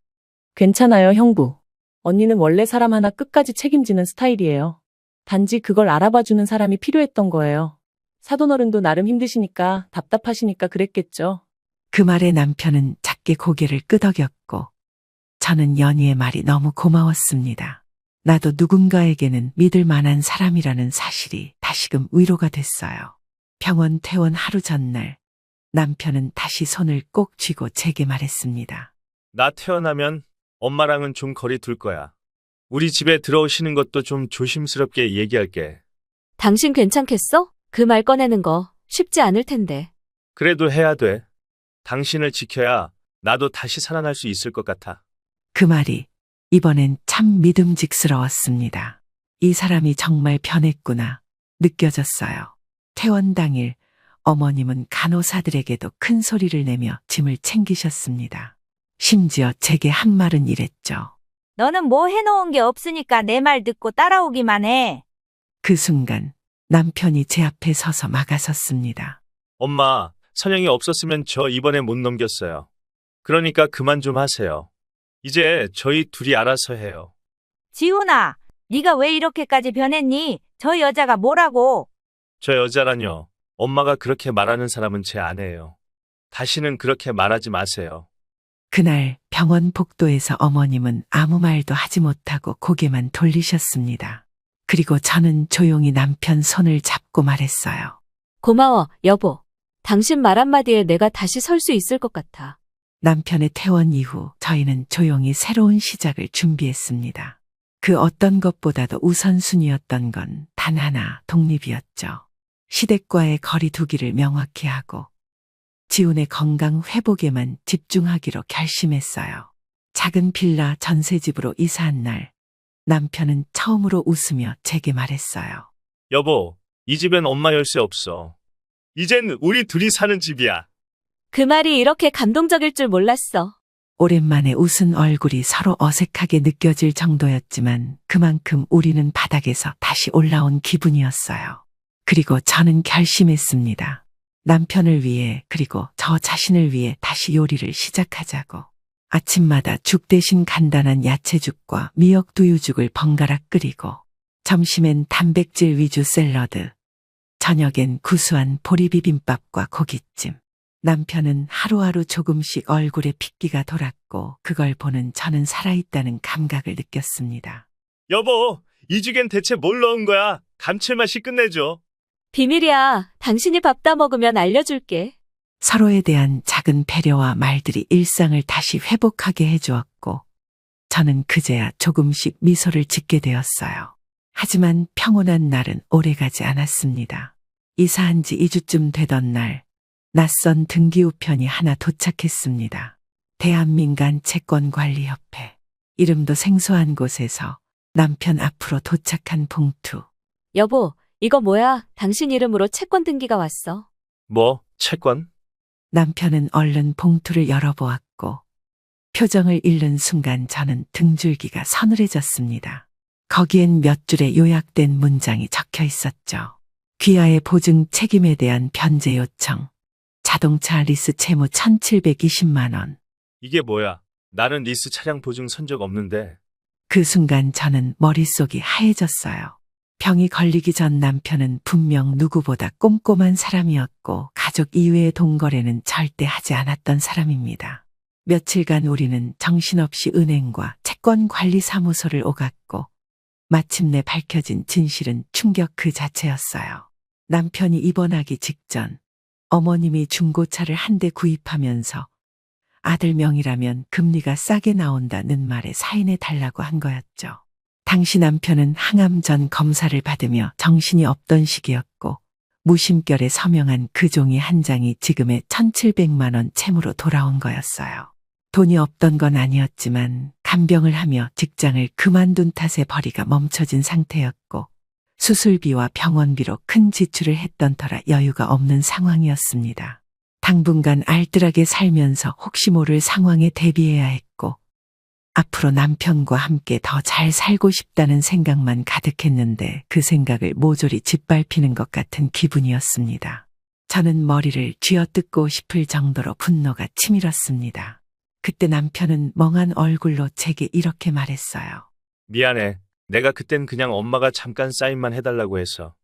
괜찮아요, 형부. 언니는 원래 사람 하나 끝까지 책임지는 스타일이에요. 단지 그걸 알아봐주는 사람이 필요했던 거예요. 사돈어른도 나름 힘드시니까 답답하시니까 그랬겠죠. 그 말에 남편은 작게 고개를 끄덕였고 저는 연희의 말이 너무 고마웠습니다. 나도 누군가에게는 믿을 만한 사람이라는 사실이 다시금 위로가 됐어요. 병원 퇴원 하루 전날 남편은 다시 손을 꼭 쥐고 제게 말했습니다. 나 태어나면 엄마랑은 좀 거리 둘 거야. 우리 집에 들어오시는 것도 좀 조심스럽게 얘기할게. 당신 괜찮겠어? 그 말 꺼내는 거 쉽지 않을 텐데. 그래도 해야 돼. 당신을 지켜야 나도 다시 살아날 수 있을 것 같아. 그 말이 이번엔 참 믿음직스러웠습니다. 이 사람이 정말 변했구나 느껴졌어요. 퇴원 당일 어머님은 간호사들에게도 큰 소리를 내며 짐을 챙기셨습니다. 심지어 제게 한 말은 이랬죠. 너는 뭐 해놓은 게 없으니까 내 말 듣고 따라오기만 해. 그 순간 남편이 제 앞에 서서 막아섰습니다. 엄마, 선영이 없었으면 저 이번에 못 넘겼어요. 그러니까 그만 좀 하세요. 이제 저희 둘이 알아서 해요. 지훈아, 네가 왜 이렇게까지 변했니? 저 여자가 뭐라고? 저 여자라뇨. 엄마가 그렇게 말하는 사람은 제 아내예요. 다시는 그렇게 말하지 마세요. 그날 병원 복도에서 어머님은 아무 말도 하지 못하고 고개만 돌리셨습니다. 그리고 저는 조용히 남편 손을 잡고 말했어요. 고마워, 여보. 당신 말 한마디에 내가 다시 설 수 있을 것 같아. 남편의 퇴원 이후 저희는 조용히 새로운 시작을 준비했습니다. 그 어떤 것보다도 우선순위였던 건 단 하나, 독립이었죠. 시댁과의 거리 두기를 명확히 하고 지훈의 건강 회복에만 집중하기로 결심했어요. 작은 빌라 전세집으로 이사한 날 남편은 처음으로 웃으며 제게 말했어요. 여보, 이 집엔 엄마 열쇠 없어. 이젠 우리 둘이 사는 집이야. 그 말이 이렇게 감동적일 줄 몰랐어. 오랜만에 웃은 얼굴이 서로 어색하게 느껴질 정도였지만 그만큼 우리는 바닥에서 다시 올라온 기분이었어요. 그리고 저는 결심했습니다. 남편을 위해 그리고 저 자신을 위해 다시 요리를 시작하자고. 아침마다 죽 대신 간단한 야채죽과 미역 두유죽을 번갈아 끓이고 점심엔 단백질 위주 샐러드, 저녁엔 구수한 보리비빔밥과 고깃찜. 남편은 하루하루 조금씩 얼굴에 핏기가 돌았고 그걸 보는 저는 살아있다는 감각을 느꼈습니다. 여보, 이 죽엔 대체 뭘 넣은 거야? 감칠맛이 끝내줘. 비밀이야. 당신이 밥 다 먹으면 알려줄게. 서로에 대한 작은 배려와 말들이 일상을 다시 회복하게 해주었고 저는 그제야 조금씩 미소를 짓게 되었어요. 하지만 평온한 날은 오래가지 않았습니다. 이사한 지 2주쯤 되던 날 낯선 등기우편이 하나 도착했습니다. 대한민간채권관리협회. 이름도 생소한 곳에서 남편 앞으로 도착한 봉투. 여보, 이거 뭐야? 당신 이름으로 채권 등기가 왔어. 뭐, 채권? 남편은 얼른 봉투를 열어보았고 표정을 잃는 순간 저는 등줄기가 서늘해졌습니다. 거기엔 몇 줄의 요약된 문장이 적혀 있었죠. 귀하의 보증 책임에 대한 변제 요청. 자동차 리스 채무 1,720만 원. 이게 뭐야? 나는 리스 차량 보증 선 적 없는데. 그 순간 저는 머릿속이 하얘졌어요. 병이 걸리기 전 남편은 분명 누구보다 꼼꼼한 사람이었고 가족 이외의 동거래는 절대 하지 않았던 사람입니다. 며칠간 우리는 정신없이 은행과 채권관리사무소를 오갔고 마침내 밝혀진 진실은 충격 그 자체였어요. 남편이 입원하기 직전 어머님이 중고차를 한 대 구입하면서 아들 명의라면 금리가 싸게 나온다는 말에 사인해 달라고 한 거였죠. 당시 남편은 항암 전 검사를 받으며 정신이 없던 시기였고 무심결에 서명한 그 종이 한 장이 지금의 1,700만 원 채무로 돌아온 거였어요. 돈이 없던 건 아니었지만 간병을 하며 직장을 그만둔 탓에 벌이가 멈춰진 상태였고 수술비와 병원비로 큰 지출을 했던 터라 여유가 없는 상황이었습니다. 당분간 알뜰하게 살면서 혹시 모를 상황에 대비해야 했고 앞으로 남편과 함께 더 잘 살고 싶다는 생각만 가득했는데 그 생각을 모조리 짓밟히는 것 같은 기분이었습니다. 저는 머리를 쥐어뜯고 싶을 정도로 분노가 치밀었습니다. 그때 남편은 멍한 얼굴로 제게 이렇게 말했어요. 미안해. 내가 그땐 그냥 엄마가 잠깐 사인만 해달라고 해서.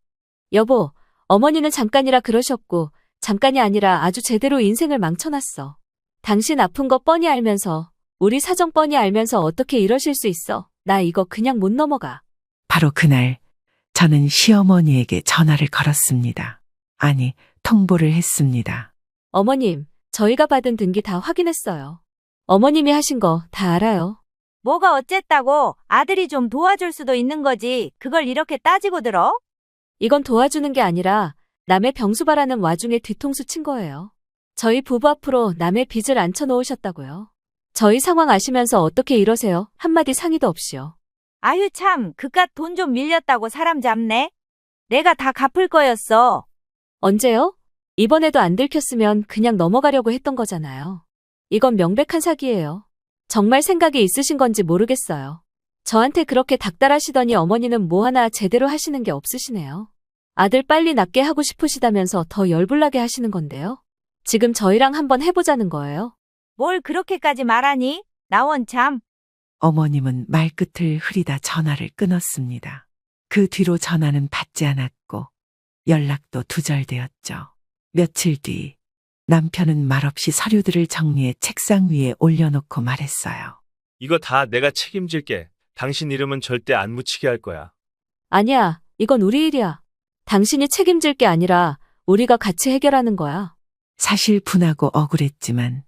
여보, 어머니는 잠깐이라 그러셨고 잠깐이 아니라 아주 제대로 인생을 망쳐놨어. 당신 아픈 거 뻔히 알면서 우리 사정 뻔히 알면서 어떻게 이러실 수 있어. 나 이거 그냥 못 넘어가. 바로 그날 저는 시어머니에게 전화를 걸었습니다. 아니, 통보를 했습니다. 어머님, 저희가 받은 등기 다 확인했어요. 어머님이 하신 거 다 알아요. 뭐가 어쨌다고? 아들이 좀 도와줄 수도 있는 거지. 그걸 이렇게 따지고 들어? 이건 도와주는 게 아니라 남의 병수 바라는 와중에 뒤통수 친 거예요. 저희 부부 앞으로 남의 빚을 앉혀놓으셨다고요. 저희 상황 아시면서 어떻게 이러세요? 한마디 상의도 없이요. 아유 참, 그깟 돈 좀 밀렸다고 사람 잡네. 내가 다 갚을 거였어. 언제요? 이번에도 안 들켰으면 그냥 넘어가려고 했던 거잖아요. 이건 명백한 사기예요. 정말 생각이 있으신 건지 모르겠어요. 저한테 그렇게 닥달하시더니 어머니는 뭐 하나 제대로 하시는 게 없으시네요. 아들 빨리 낫게 하고 싶으시다면서 더 열불나게 하시는 건데요. 지금 저희랑 한번 해보자는 거예요. 뭘 그렇게까지 말하니? 나 원참. 어머님은 말끝을 흐리다 전화를 끊었습니다. 그 뒤로 전화는 받지 않았고 연락도 두절되었죠. 며칠 뒤 남편은 말없이 서류들을 정리해 책상 위에 올려놓고 말했어요. 이거 다 내가 책임질게. 당신 이름은 절대 안 묻히게 할 거야. 아니야, 이건 우리 일이야. 당신이 책임질 게 아니라 우리가 같이 해결하는 거야. 사실 분하고 억울했지만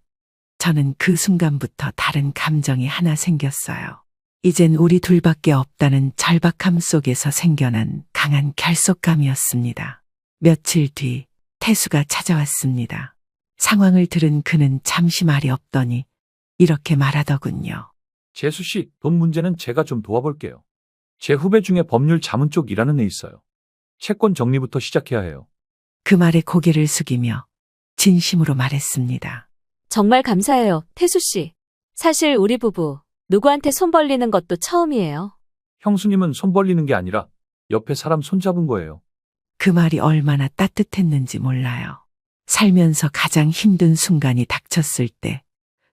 저는 그 순간부터 다른 감정이 하나 생겼어요. 이젠 우리 둘밖에 없다는 절박함 속에서 생겨난 강한 결속감이었습니다. 며칠 뒤 태수가 찾아왔습니다. 상황을 들은 그는 잠시 말이 없더니 이렇게 말하더군요. 재수 씨, 돈 문제는 제가 좀 도와볼게요. 제 후배 중에 법률 자문 쪽 일하는 애 있어요. 채권 정리부터 시작해야 해요. 그 말에 고개를 숙이며 진심으로 말했습니다. 정말 감사해요, 태수 씨. 사실 우리 부부 누구한테 손 벌리는 것도 처음이에요. 형수님은 손 벌리는 게 아니라 옆에 사람 손 잡은 거예요. 그 말이 얼마나 따뜻했는지 몰라요. 살면서 가장 힘든 순간이 닥쳤을 때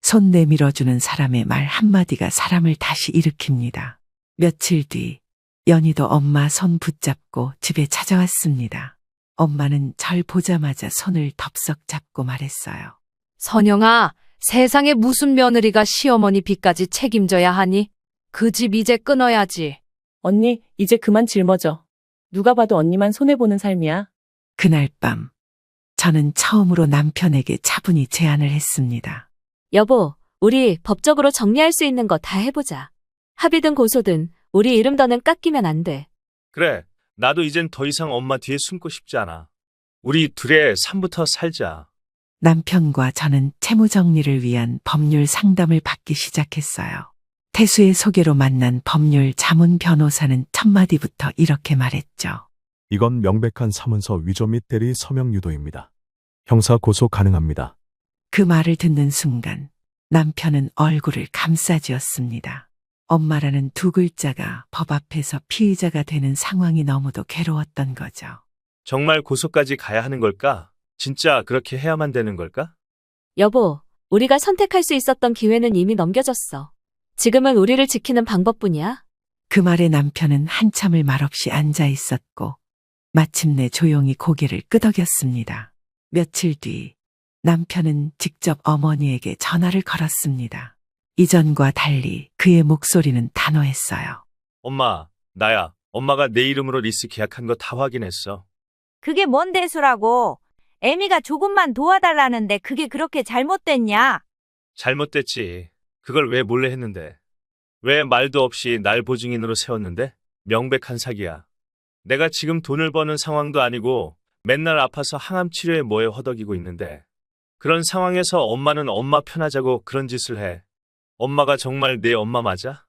손 내밀어주는 사람의 말 한마디가 사람을 다시 일으킵니다. 며칠 뒤 연희도 엄마 손 붙잡고 집에 찾아왔습니다. 엄마는 절 보자마자 손을 덥석 잡고 말했어요. 선영아, 세상에 무슨 며느리가 시어머니 빚까지 책임져야 하니? 그 집 이제 끊어야지. 언니, 이제 그만 짊어져. 누가 봐도 언니만 손해보는 삶이야. 그날 밤 저는 처음으로 남편에게 차분히 제안을 했습니다. 여보, 우리 법적으로 정리할 수 있는 거 다 해보자. 합의든 고소든 우리 이름 더는 깎이면 안 돼. 그래, 나도 이젠 더 이상 엄마 뒤에 숨고 싶지 않아. 우리 둘의 삶부터 살자. 남편과 저는 채무 정리를 위한 법률 상담을 받기 시작했어요. 태수의 소개로 만난 법률 자문 변호사는 첫 마디부터 이렇게 말했죠. 이건 명백한 사문서 위조 및 대리 서명 유도입니다. 형사 고소 가능합니다. 그 말을 듣는 순간 남편은 얼굴을 감싸쥐었습니다. 엄마라는 두 글자가 법 앞에서 피의자가 되는 상황이 너무도 괴로웠던 거죠. 정말 고소까지 가야 하는 걸까? 진짜 그렇게 해야만 되는 걸까? 여보, 우리가 선택할 수 있었던 기회는 이미 넘겨졌어. 지금은 우리를 지키는 방법뿐이야. 그 말에 남편은 한참을 말없이 앉아 있었고 마침내 조용히 고개를 끄덕였습니다. 며칠 뒤 남편은 직접 어머니에게 전화를 걸었습니다. 이전과 달리 그의 목소리는 단호했어요. 엄마, 나야. 엄마가 내 이름으로 리스 계약한 거 다 확인했어. 그게 뭔 대수라고. 애미가 조금만 도와달라는데 그게 그렇게 잘못됐냐? 잘못됐지. 그걸 왜 몰래 했는데? 왜 말도 없이 날 보증인으로 세웠는데? 명백한 사기야. 내가 지금 돈을 버는 상황도 아니고 맨날 아파서 항암 치료에 뭐에 허덕이고 있는데 그런 상황에서 엄마는 엄마 편하자고 그런 짓을 해. 엄마가 정말 내 엄마 맞아?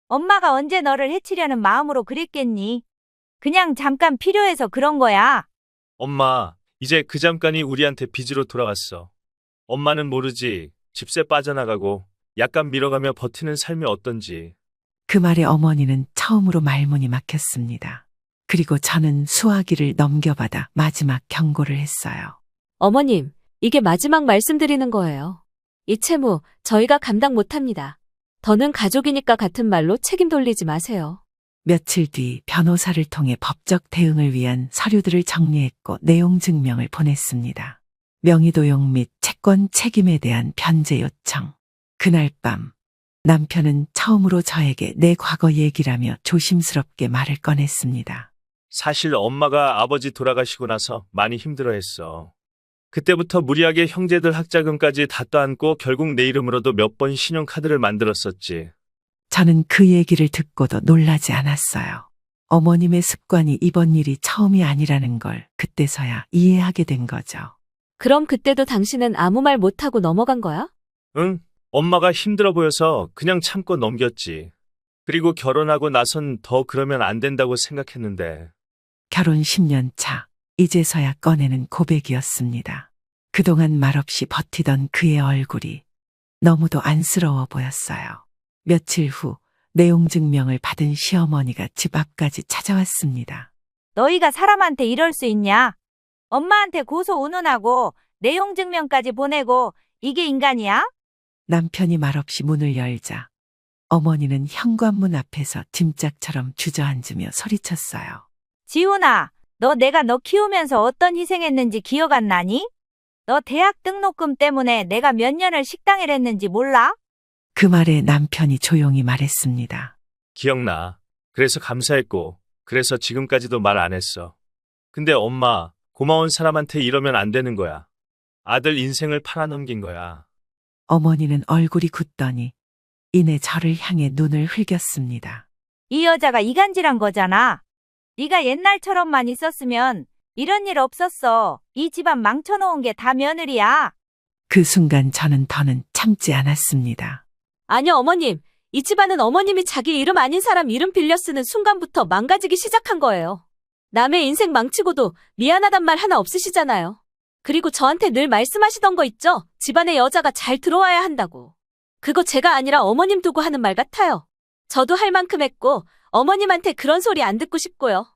엄마가 언제 너를 해치려는 마음으로 그랬겠니? 그냥 잠깐 필요해서 그런 거야. 엄마, 이제 그 잠깐이 우리한테 빚으로 돌아갔어. 엄마는 모르지. 집세 빠져나가고 약간 밀어가며 버티는 삶이 어떤지. 그 말에 어머니는 처음으로 말문이 막혔습니다. 그리고 저는 수화기를 넘겨받아 마지막 경고를 했어요. 어머님, 이게 마지막 말씀드리는 거예요. 이 채무 저희가 감당 못합니다. 더는 가족이니까 같은 말로 책임 돌리지 마세요. 며칠 뒤 변호사를 통해 법적 대응을 위한 서류들을 정리했고 내용 증명을 보냈습니다. 명의도용 및 채권 책임에 대한 변제 요청. 그날 밤 남편은 처음으로 저에게 내 과거 얘기라며 조심스럽게 말을 꺼냈습니다. 사실 엄마가 아버지 돌아가시고 나서 많이 힘들어했어. 그때부터 무리하게 형제들 학자금까지 다 떠안고 결국 내 이름으로도 몇 번 신용카드를 만들었었지. 저는 그 얘기를 듣고도 놀라지 않았어요. 어머님의 습관이 이번 일이 처음이 아니라는 걸 그때서야 이해하게 된 거죠. 그럼 그때도 당신은 아무 말 못하고 넘어간 거야? 응, 엄마가 힘들어 보여서 그냥 참고 넘겼지. 그리고 결혼하고 나선 더 그러면 안 된다고 생각했는데. 결혼 10년 차, 이제서야 꺼내는 고백이었습니다. 그동안 말없이 버티던 그의 얼굴이 너무도 안쓰러워 보였어요. 며칠 후 내용 증명을 받은 시어머니가 집 앞까지 찾아왔습니다. 너희가 사람한테 이럴 수 있냐? 엄마한테 고소 운운하고 내용 증명까지 보내고 이게 인간이야? 남편이 말없이 문을 열자 어머니는 현관문 앞에서 짐짝처럼 주저앉으며 소리쳤어요. 지훈아, 내가 너 키우면서 어떤 희생했는지 기억 안 나니? 너 대학 등록금 때문에 내가 몇 년을 식당일 했는지 몰라? 그 말에 남편이 조용히 말했습니다. 기억나. 그래서 감사했고, 그래서 지금까지도 말 안 했어. 근데 엄마, 고마운 사람한테 이러면 안 되는 거야. 아들 인생을 팔아넘긴 거야. 어머니는 얼굴이 굳더니 이내 저를 향해 눈을 흘겼습니다. 이 여자가 이간질한 거잖아. 네가 옛날처럼만 있었으면 이런 일 없었어. 이 집안 망쳐놓은 게 다 며느리야. 그 순간 저는 더는 참지 않았습니다. 아니요, 어머님. 이 집안은 어머님이 자기 이름 아닌 사람 이름 빌려 쓰는 순간부터 망가지기 시작한 거예요. 남의 인생 망치고도 미안하단 말 하나 없으시잖아요. 그리고 저한테 늘 말씀하시던 거 있죠? 집안에 여자가 잘 들어와야 한다고. 그거 제가 아니라 어머님 두고 하는 말 같아요. 저도 할 만큼 했고 어머님한테 그런 소리 안 듣고 싶고요.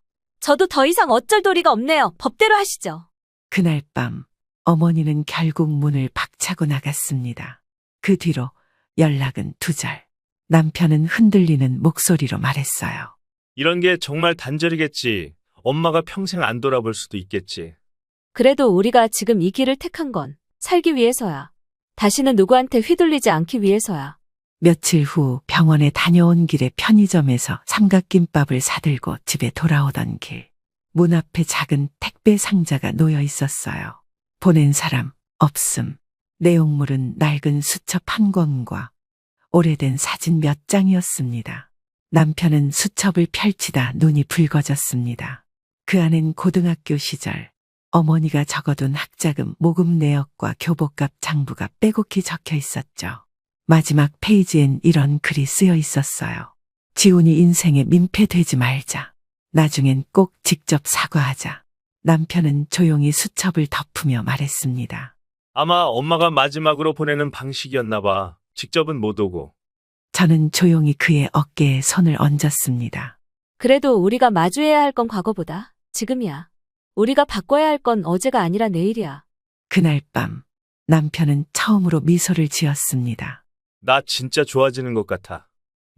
저도 더 이상 어쩔 도리가 없네요. 법대로 하시죠. 그날 밤 어머니는 결국 문을 박차고 나갔습니다. 그 뒤로 연락은 두절. 남편은 흔들리는 목소리로 말했어요. 이런 게 정말 단절이겠지. 엄마가 평생 안 돌아볼 수도 있겠지. 그래도 우리가 지금 이 길을 택한 건 살기 위해서야. 다시는 누구한테 휘둘리지 않기 위해서야. 며칠 후 병원에 다녀온 길에 편의점에서 삼각김밥을 사들고 집에 돌아오던 길. 문 앞에 작은 택배 상자가 놓여 있었어요. 보낸 사람 없음. 내용물은 낡은 수첩 한 권과 오래된 사진 몇 장이었습니다. 남편은 수첩을 펼치다 눈이 붉어졌습니다. 그 안엔 고등학교 시절 어머니가 적어둔 학자금 모금 내역과 교복값 장부가 빼곡히 적혀 있었죠. 마지막 페이지엔 이런 글이 쓰여 있었어요. 지훈이 인생에 민폐되지 말자. 나중엔 꼭 직접 사과하자. 남편은 조용히 수첩을 덮으며 말했습니다. 아마 엄마가 마지막으로 보내는 방식이었나 봐. 직접은 못 오고. 저는 조용히 그의 어깨에 손을 얹었습니다. 그래도 우리가 마주해야 할 건 과거보다 지금이야. 우리가 바꿔야 할 건 어제가 아니라 내일이야. 그날 밤 남편은 처음으로 미소를 지었습니다. 나 진짜 좋아지는 것 같아.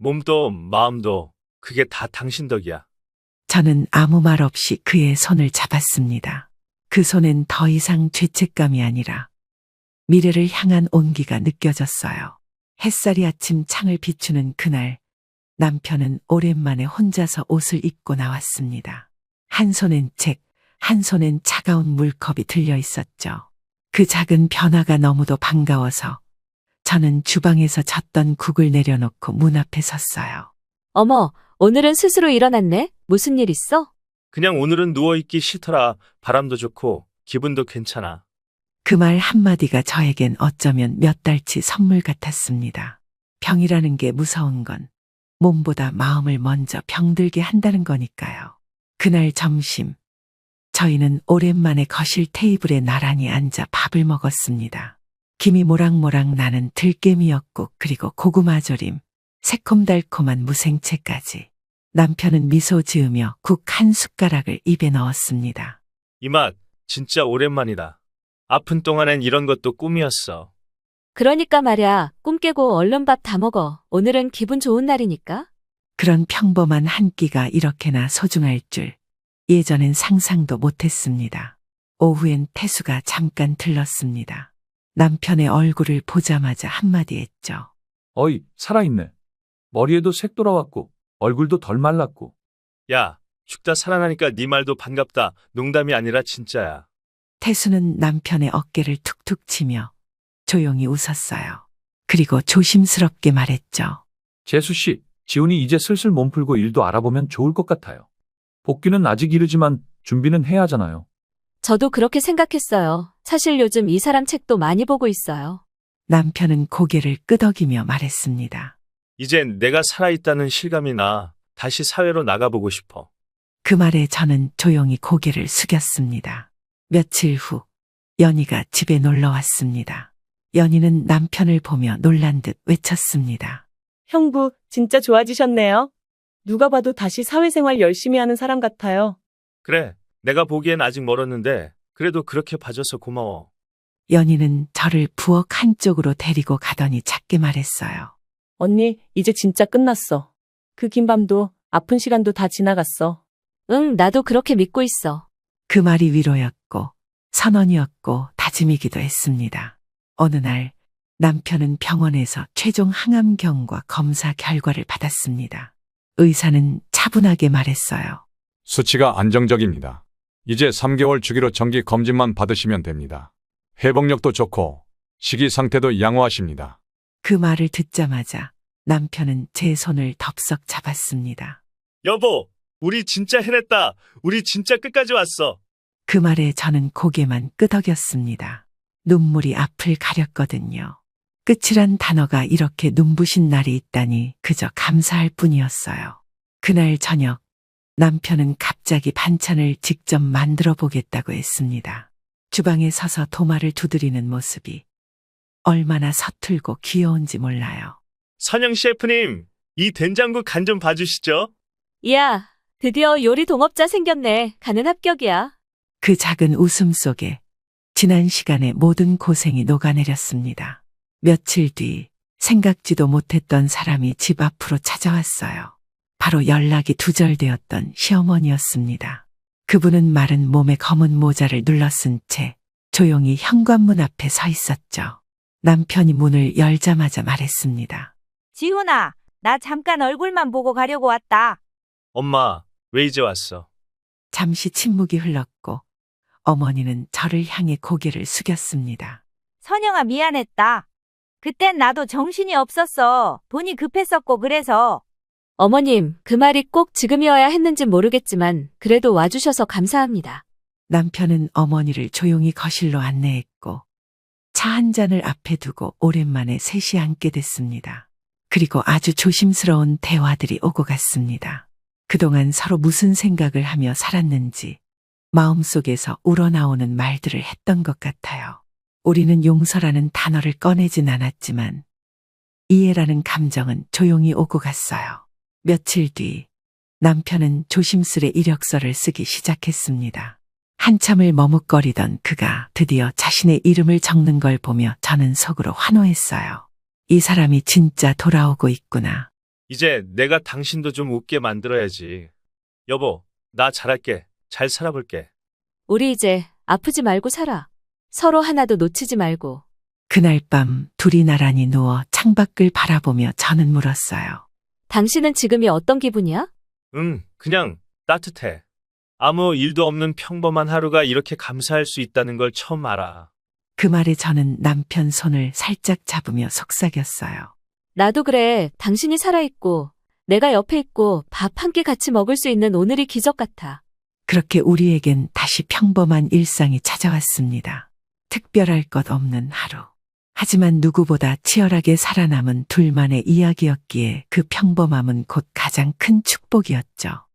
몸도 마음도 그게 다 당신 덕이야. 저는 아무 말 없이 그의 손을 잡았습니다. 그 손엔 더 이상 죄책감이 아니라 미래를 향한 온기가 느껴졌어요. 햇살이 아침 창을 비추는 그날, 남편은 오랜만에 혼자서 옷을 입고 나왔습니다. 한 손엔 책, 한 손엔 차가운 물컵이 들려 있었죠. 그 작은 변화가 너무도 반가워서 저는 주방에서 젓던 국을 내려놓고 문 앞에 섰어요. 어머, 오늘은 스스로 일어났네? 무슨 일 있어? 그냥 오늘은 누워있기 싫더라. 바람도 좋고 기분도 괜찮아. 그 말 한마디가 저에겐 어쩌면 몇 달치 선물 같았습니다. 병이라는 게 무서운 건 몸보다 마음을 먼저 병들게 한다는 거니까요. 그날 점심, 저희는 오랜만에 거실 테이블에 나란히 앉아 밥을 먹었습니다. 김이 모락모락 나는 들깨미역국 그리고 고구마조림, 새콤달콤한 무생채까지. 남편은 미소 지으며 국 한 숟가락을 입에 넣었습니다. 이 맛 진짜 오랜만이다. 아픈 동안엔 이런 것도 꿈이었어. 그러니까 말야, 꿈 깨고 얼른 밥 다 먹어. 오늘은 기분 좋은 날이니까. 그런 평범한 한 끼가 이렇게나 소중할 줄 예전엔 상상도 못했습니다. 오후엔 태수가 잠깐 들렀습니다. 남편의 얼굴을 보자마자 한마디 했죠. 어이, 살아있네. 머리에도 색 돌아왔고 얼굴도 덜 말랐고. 야, 죽다 살아나니까 네 말도 반갑다. 농담이 아니라 진짜야. 태수는 남편의 어깨를 툭툭 치며 조용히 웃었어요. 그리고 조심스럽게 말했죠. 재수 씨, 지훈이 이제 슬슬 몸 풀고 일도 알아보면 좋을 것 같아요. 복귀는 아직 이르지만 준비는 해야 하잖아요. 저도 그렇게 생각했어요. 사실 요즘 이 사람 책도 많이 보고 있어요. 남편은 고개를 끄덕이며 말했습니다. 이젠 내가 살아있다는 실감이 나. 다시 사회로 나가보고 싶어. 그 말에 저는 조용히 고개를 숙였습니다. 며칠 후 연희가 집에 놀러 왔습니다. 연희는 남편을 보며 놀란 듯 외쳤습니다. 형부, 진짜 좋아지셨네요. 누가 봐도 다시 사회생활 열심히 하는 사람 같아요. 그래, 내가 보기엔 아직 멀었는데 그래도 그렇게 봐줘서 고마워. 연희는 저를 부엌 한쪽으로 데리고 가더니 작게 말했어요. 언니, 이제 진짜 끝났어. 그 긴 밤도 아픈 시간도 다 지나갔어. 응, 나도 그렇게 믿고 있어. 그 말이 위로였고 선언이었고 다짐이기도 했습니다. 어느 날 남편은 병원에서 최종 항암경과 검사 결과를 받았습니다. 의사는 차분하게 말했어요. 수치가 안정적입니다. 이제 3개월 주기로 정기 검진만 받으시면 됩니다. 회복력도 좋고 식이 상태도 양호하십니다. 그 말을 듣자마자 남편은 제 손을 덥석 잡았습니다. 여보, 우리 진짜 해냈다. 우리 진짜 끝까지 왔어. 그 말에 저는 고개만 끄덕였습니다. 눈물이 앞을 가렸거든요. 끝이란 단어가 이렇게 눈부신 날이 있다니 그저 감사할 뿐이었어요. 그날 저녁 남편은 갑자기 반찬을 직접 만들어 보겠다고 했습니다. 주방에 서서 도마를 두드리는 모습이 얼마나 서툴고 귀여운지 몰라요. 선영 셰프님, 이 된장국 간 좀 봐주시죠. 이야, 드디어 요리 동업자 생겼네. 간은 합격이야. 그 작은 웃음 속에 지난 시간의 모든 고생이 녹아내렸습니다. 며칠 뒤 생각지도 못했던 사람이 집 앞으로 찾아왔어요. 바로 연락이 두절되었던 시어머니였습니다. 그분은 마른 몸에 검은 모자를 눌러쓴 채 조용히 현관문 앞에 서 있었죠. 남편이 문을 열자마자 말했습니다. 지훈아, 나 잠깐 얼굴만 보고 가려고 왔다. 엄마, 왜 이제 왔어? 잠시 침묵이 흘렀고 어머니는 저를 향해 고개를 숙였습니다. 선영아, 미안했다. 그땐 나도 정신이 없었어. 돈이 급했었고 그래서. 어머님, 그 말이 꼭 지금이어야 했는진 모르겠지만 그래도 와주셔서 감사합니다. 남편은 어머니를 조용히 거실로 안내했고 차 한 잔을 앞에 두고 오랜만에 셋이 앉게 됐습니다. 그리고 아주 조심스러운 대화들이 오고 갔습니다. 그동안 서로 무슨 생각을 하며 살았는지 마음속에서 우러나오는 말들을 했던 것 같아요. 우리는 용서라는 단어를 꺼내진 않았지만 이해라는 감정은 조용히 오고 갔어요. 며칠 뒤 남편은 조심스레 이력서를 쓰기 시작했습니다. 한참을 머뭇거리던 그가 드디어 자신의 이름을 적는 걸 보며 저는 속으로 환호했어요. 이 사람이 진짜 돌아오고 있구나. 이제 내가 당신도 좀 웃게 만들어야지. 여보, 나 잘할게. 잘 살아볼게. 우리 이제 아프지 말고 살아. 서로 하나도 놓치지 말고. 그날 밤 둘이 나란히 누워 창밖을 바라보며 저는 물었어요. 당신은 지금이 어떤 기분이야? 응, 그냥 따뜻해. 아무 일도 없는 평범한 하루가 이렇게 감사할 수 있다는 걸 처음 알아. 그 말에 저는 남편 손을 살짝 잡으며 속삭였어요. 나도 그래. 당신이 살아있고, 내가 옆에 있고, 밥 한 끼 같이 먹을 수 있는 오늘이 기적 같아. 그렇게 우리에겐 다시 평범한 일상이 찾아왔습니다. 특별할 것 없는 하루. 하지만 누구보다 치열하게 살아남은 둘만의 이야기였기에 그 평범함은 곧 가장 큰 축복이었죠.